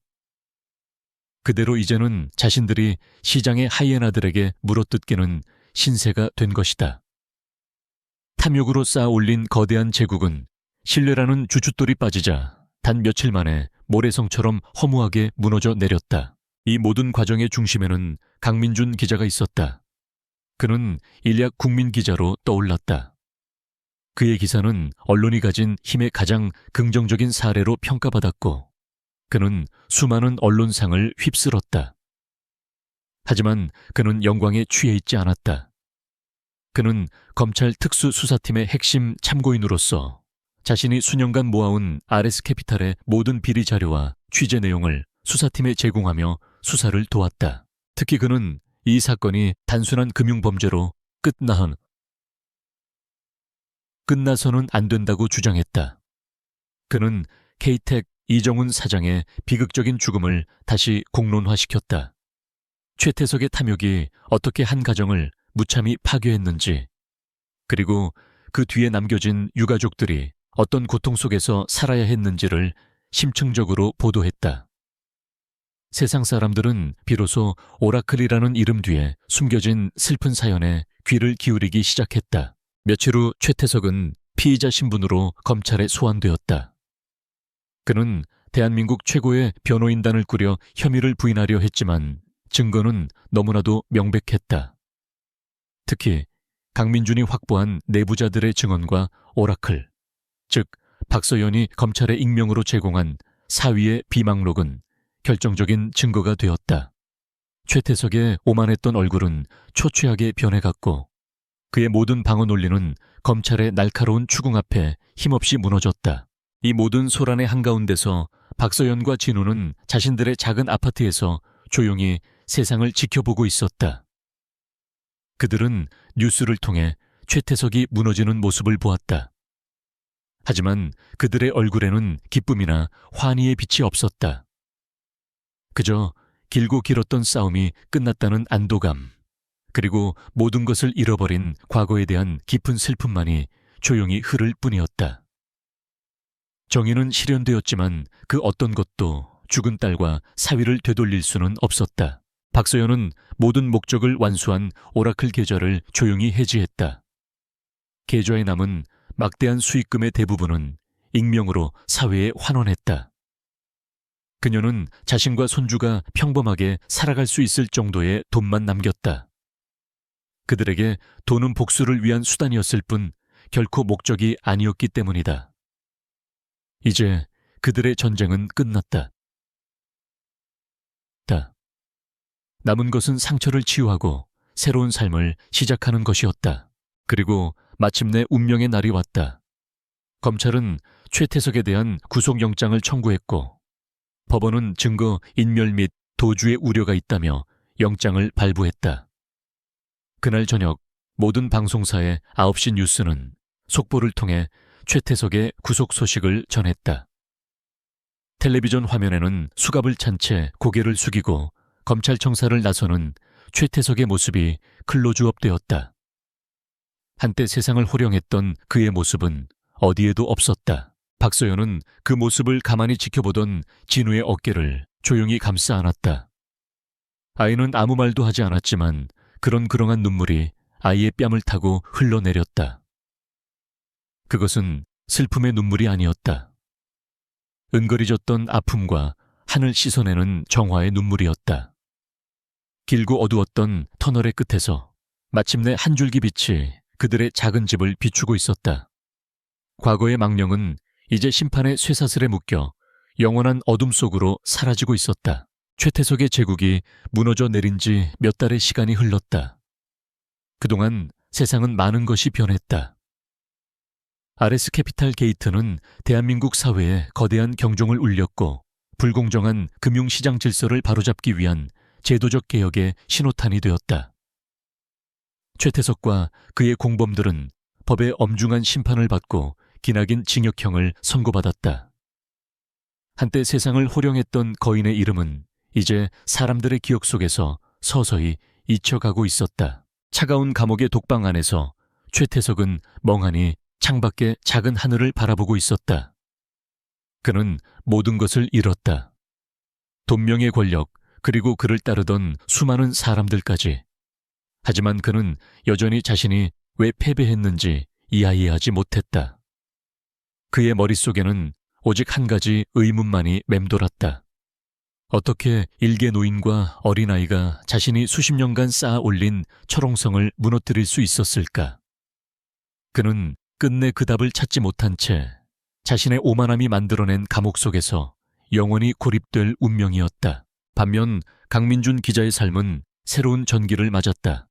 S1: 그대로 이제는 자신들이 시장의 하이에나들에게 물어뜯기는 신세가 된 것이다. 탐욕으로 쌓아 올린 거대한 제국은 신뢰라는 주춧돌이 빠지자 단 며칠 만에 모래성처럼 허무하게 무너져 내렸다. 이 모든 과정의 중심에는 강민준 기자가 있었다. 그는 일약 국민 기자로 떠올랐다. 그의 기사는 언론이 가진 힘의 가장 긍정적인 사례로 평가받았고 그는 수많은 언론상을 휩쓸었다. 하지만 그는 영광에 취해 있지 않았다. 그는 검찰 특수수사팀의 핵심 참고인으로서 자신이 수년간 모아온 RS캐피탈의 모든 비리 자료와 취재 내용을 수사팀에 제공하며 수사를 도왔다. 특히 그는 이 사건이 단순한 금융범죄로 끝나서는 안 된다고 주장했다. 그는 K텍 이정훈 사장의 비극적인 죽음을 다시 공론화시켰다. 최태석의 탐욕이 어떻게 한 가정을 무참히 파괴했는지, 그리고 그 뒤에 남겨진 유가족들이 어떤 고통 속에서 살아야 했는지를 심층적으로 보도했다. 세상 사람들은 비로소 오라클이라는 이름 뒤에 숨겨진 슬픈 사연에 귀를 기울이기 시작했다. 며칠 후 최태석은 피의자 신분으로 검찰에 소환되었다. 그는 대한민국 최고의 변호인단을 꾸려 혐의를 부인하려 했지만 증거는 너무나도 명백했다. 특히 강민준이 확보한 내부자들의 증언과 오라클, 즉 박서연이 검찰에 익명으로 제공한 사위의 비망록은 결정적인 증거가 되었다. 최태석의 오만했던 얼굴은 초췌하게 변해갔고 그의 모든 방어 논리는 검찰의 날카로운 추궁 앞에 힘없이 무너졌다. 이 모든 소란의 한가운데서 박서연과 진우는 자신들의 작은 아파트에서 조용히 세상을 지켜보고 있었다. 그들은 뉴스를 통해 최태석이 무너지는 모습을 보았다. 하지만 그들의 얼굴에는 기쁨이나 환희의 빛이 없었다. 그저 길고 길었던 싸움이 끝났다는 안도감, 그리고 모든 것을 잃어버린 과거에 대한 깊은 슬픔만이 조용히 흐를 뿐이었다. 정의는 실현되었지만 그 어떤 것도 죽은 딸과 사위를 되돌릴 수는 없었다. 박서연은 모든 목적을 완수한 오라클 계좌를 조용히 해지했다. 계좌에 남은 막대한 수익금의 대부분은 익명으로 사회에 환원했다. 그녀는 자신과 손주가 평범하게 살아갈 수 있을 정도의 돈만 남겼다. 그들에게 돈은 복수를 위한 수단이었을 뿐 결코 목적이 아니었기 때문이다. 이제 그들의 전쟁은 끝났다. 남은 것은 상처를 치유하고 새로운 삶을 시작하는 것이었다. 그리고 마침내 운명의 날이 왔다. 검찰은 최태석에 대한 구속영장을 청구했고 법원은 증거 인멸 및 도주의 우려가 있다며 영장을 발부했다. 그날 저녁 모든 방송사의 9시 뉴스는 속보를 통해 최태석의 구속 소식을 전했다. 텔레비전 화면에는 수갑을 찬 채 고개를 숙이고 검찰청사를 나서는 최태석의 모습이 클로즈업되었다. 한때 세상을 호령했던 그의 모습은 어디에도 없었다. 박서연은 그 모습을 가만히 지켜보던 진우의 어깨를 조용히 감싸 안았다. 아이는 아무 말도 하지 않았지만 그렁그렁한 눈물이 아이의 뺨을 타고 흘러내렸다. 그것은 슬픔의 눈물이 아니었다. 은거리졌던 아픔과 하늘 씻어내는 정화의 눈물이었다. 길고 어두웠던 터널의 끝에서 마침내 한 줄기 빛이 그들의 작은 집을 비추고 있었다. 과거의 망령은 이제 심판의 쇠사슬에 묶여 영원한 어둠 속으로 사라지고 있었다. 최태석의 제국이 무너져 내린 지 몇 달의 시간이 흘렀다. 그동안 세상은 많은 것이 변했다. RS 캐피탈 게이트는 대한민국 사회에 거대한 경종을 울렸고 불공정한 금융시장 질서를 바로잡기 위한 제도적 개혁의 신호탄이 되었다. 최태석과 그의 공범들은 법의 엄중한 심판을 받고 기나긴 징역형을 선고받았다. 한때 세상을 호령했던 거인의 이름은 이제 사람들의 기억 속에서 서서히 잊혀가고 있었다. 차가운 감옥의 독방 안에서 최태석은 멍하니 창밖의 작은 하늘을 바라보고 있었다. 그는 모든 것을 잃었다. 돈명의 권력, 그리고 그를 따르던 수많은 사람들까지. 하지만 그는 여전히 자신이 왜 패배했는지 이해하지 못했다. 그의 머릿속에는 오직 한 가지 의문만이 맴돌았다. 어떻게 일개 노인과 어린아이가 자신이 수십 년간 쌓아 올린 철옹성을 무너뜨릴 수 있었을까? 그는 끝내 그 답을 찾지 못한 채 자신의 오만함이 만들어낸 감옥 속에서 영원히 고립될 운명이었다. 반면 강민준 기자의 삶은 새로운 전기를 맞았다.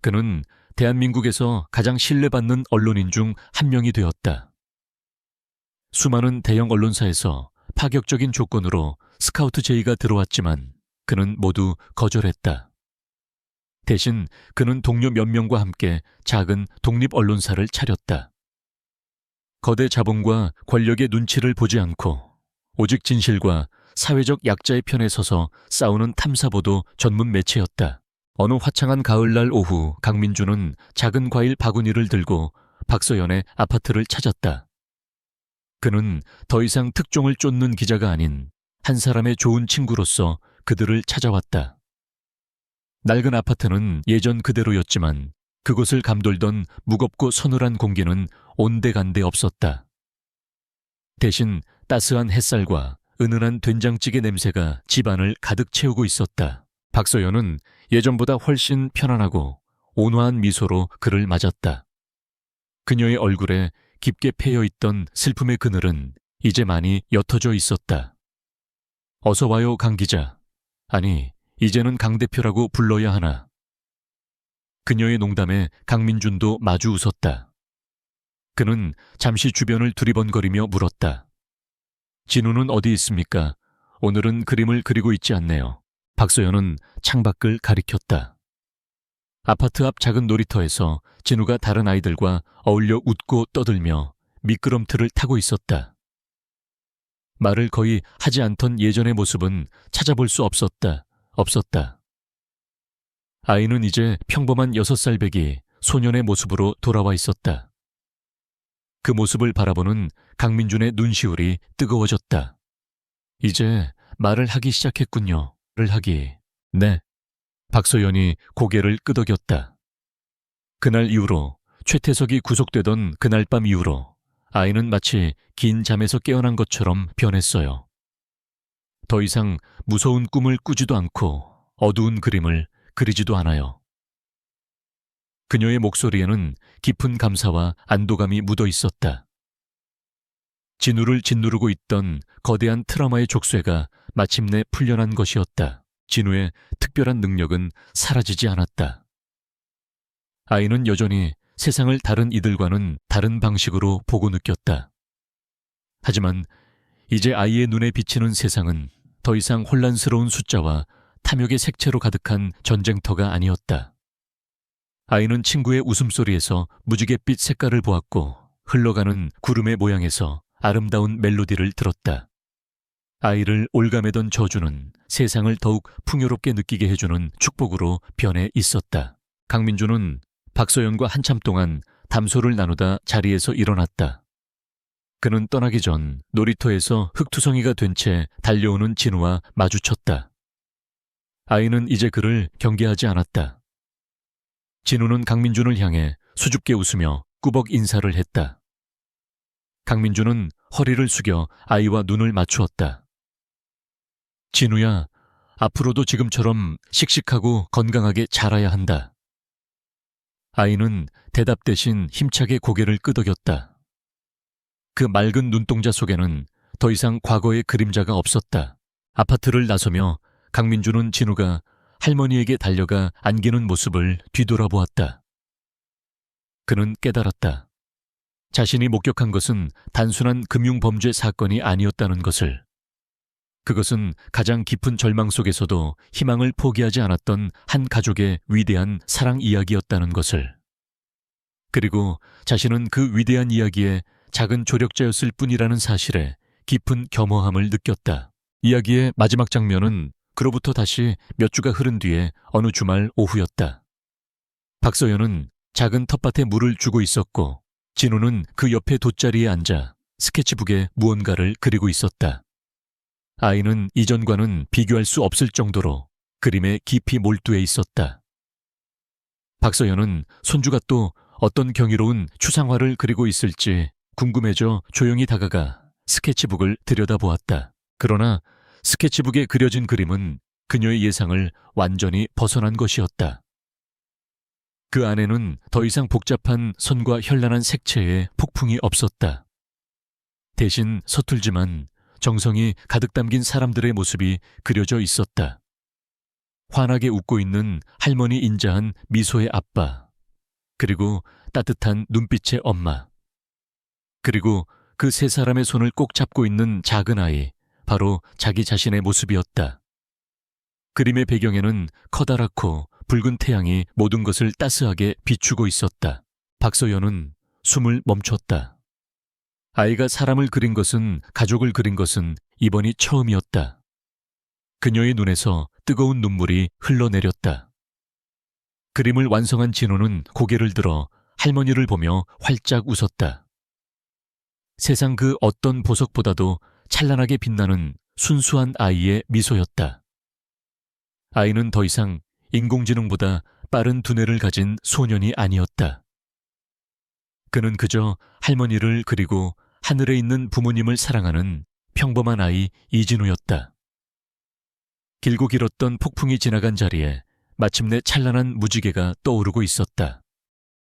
S1: 그는 대한민국에서 가장 신뢰받는 언론인 중 한 명이 되었다. 수많은 대형 언론사에서 파격적인 조건으로 스카우트 제의가 들어왔지만 그는 모두 거절했다. 대신 그는 동료 몇 명과 함께 작은 독립 언론사를 차렸다. 거대 자본과 권력의 눈치를 보지 않고 오직 진실과 사회적 약자의 편에 서서 싸우는 탐사보도 전문 매체였다. 어느 화창한 가을날 오후 강민주는 작은 과일 바구니를 들고 박서연의 아파트를 찾았다. 그는 더 이상 특종을 쫓는 기자가 아닌 한 사람의 좋은 친구로서 그들을 찾아왔다. 낡은 아파트는 예전 그대로였지만 그곳을 감돌던 무겁고 서늘한 공기는 온데간데 없었다. 대신 따스한 햇살과 은은한 된장찌개 냄새가 집안을 가득 채우고 있었다. 박서연은 예전보다 훨씬 편안하고 온화한 미소로 그를 맞았다. 그녀의 얼굴에 깊게 패여있던 슬픔의 그늘은 이제 많이 옅어져 있었다. 어서 와요, 강 기자. 아니, 이제는 강 대표라고 불러야 하나. 그녀의 농담에 강민준도 마주 웃었다. 그는 잠시 주변을 두리번거리며 물었다. 진우는 어디 있습니까? 오늘은 그림을 그리고 있지 않네요. 박소연은 창밖을 가리켰다. 아파트 앞 작은 놀이터에서 진우가 다른 아이들과 어울려 웃고 떠들며 미끄럼틀을 타고 있었다. 말을 거의 하지 않던 예전의 모습은 찾아볼 수 없었다. 아이는 이제 평범한 6살 배기 소년의 모습으로 돌아와 있었다. 그 모습을 바라보는 강민준의 눈시울이 뜨거워졌다. 이제 말을 하기 시작했군요. 를 하기. 네. 박소연이 고개를 끄덕였다. 그날 이후로 최태석이 구속되던 그날 밤 이후로 아이는 마치 긴 잠에서 깨어난 것처럼 변했어요. 더 이상 무서운 꿈을 꾸지도 않고 어두운 그림을 그리지도 않아요. 그녀의 목소리에는 깊은 감사와 안도감이 묻어 있었다. 진우를 짓누르고 있던 거대한 트라우마의 족쇄가 마침내 풀려난 것이었다. 진우의 특별한 능력은 사라지지 않았다. 아이는 여전히 세상을 다른 이들과는 다른 방식으로 보고 느꼈다. 하지만 이제 아이의 눈에 비치는 세상은 더 이상 혼란스러운 숫자와 탐욕의 색채로 가득한 전쟁터가 아니었다. 아이는 친구의 웃음소리에서 무지갯빛 색깔을 보았고 흘러가는 구름의 모양에서 아름다운 멜로디를 들었다. 아이를 올가매던 저주는 세상을 더욱 풍요롭게 느끼게 해주는 축복으로 변해 있었다. 강민주는 박소연과 한참 동안 담소를 나누다 자리에서 일어났다. 그는 떠나기 전 놀이터에서 흙투성이가 된 채 달려오는 진우와 마주쳤다. 아이는 이제 그를 경계하지 않았다. 진우는 강민준을 향해 수줍게 웃으며 꾸벅 인사를 했다. 강민준은 허리를 숙여 아이와 눈을 맞추었다. 진우야, 앞으로도 지금처럼 씩씩하고 건강하게 자라야 한다. 아이는 대답 대신 힘차게 고개를 끄덕였다. 그 맑은 눈동자 속에는 더 이상 과거의 그림자가 없었다. 아파트를 나서며 강민주는 진우가 할머니에게 달려가 안기는 모습을 뒤돌아보았다. 그는 깨달았다. 자신이 목격한 것은 단순한 금융범죄 사건이 아니었다는 것을. 그것은 가장 깊은 절망 속에서도 희망을 포기하지 않았던 한 가족의 위대한 사랑 이야기였다는 것을. 그리고 자신은 그 위대한 이야기의 작은 조력자였을 뿐이라는 사실에 깊은 겸허함을 느꼈다. 이야기의 마지막 장면은 그로부터 다시 몇 주가 흐른 뒤에 어느 주말 오후였다. 박서연은 작은 텃밭에 물을 주고 있었고 진우는 그 옆에 돗자리에 앉아 스케치북에 무언가를 그리고 있었다. 아이는 이전과는 비교할 수 없을 정도로 그림에 깊이 몰두해 있었다. 박서연은 손주가 또 어떤 경이로운 추상화를 그리고 있을지 궁금해져 조용히 다가가 스케치북을 들여다보았다. 그러나 스케치북에 그려진 그림은 그녀의 예상을 완전히 벗어난 것이었다. 그 안에는 더 이상 복잡한 선과 현란한 색채의 폭풍이 없었다. 대신 서툴지만 정성이 가득 담긴 사람들의 모습이 그려져 있었다. 환하게 웃고 있는 할머니 인자한 미소의 아빠, 그리고 따뜻한 눈빛의 엄마, 그리고 그 세 사람의 손을 꼭 잡고 있는 작은 아이, 바로 자기 자신의 모습이었다. 그림의 배경에는 커다랗고 붉은 태양이 모든 것을 따스하게 비추고 있었다. 박서연은 숨을 멈췄다. 아이가 사람을 그린 것은, 가족을 그린 것은 이번이 처음이었다. 그녀의 눈에서 뜨거운 눈물이 흘러내렸다. 그림을 완성한 진호는 고개를 들어 할머니를 보며 활짝 웃었다. 세상 그 어떤 보석보다도 찬란하게 빛나는 순수한 아이의 미소였다. 아이는 더 이상 인공지능보다 빠른 두뇌를 가진 소년이 아니었다. 그는 그저 할머니를 그리고 하늘에 있는 부모님을 사랑하는 평범한 아이 이진우였다. 길고 길었던 폭풍이 지나간 자리에 마침내 찬란한 무지개가 떠오르고 있었다.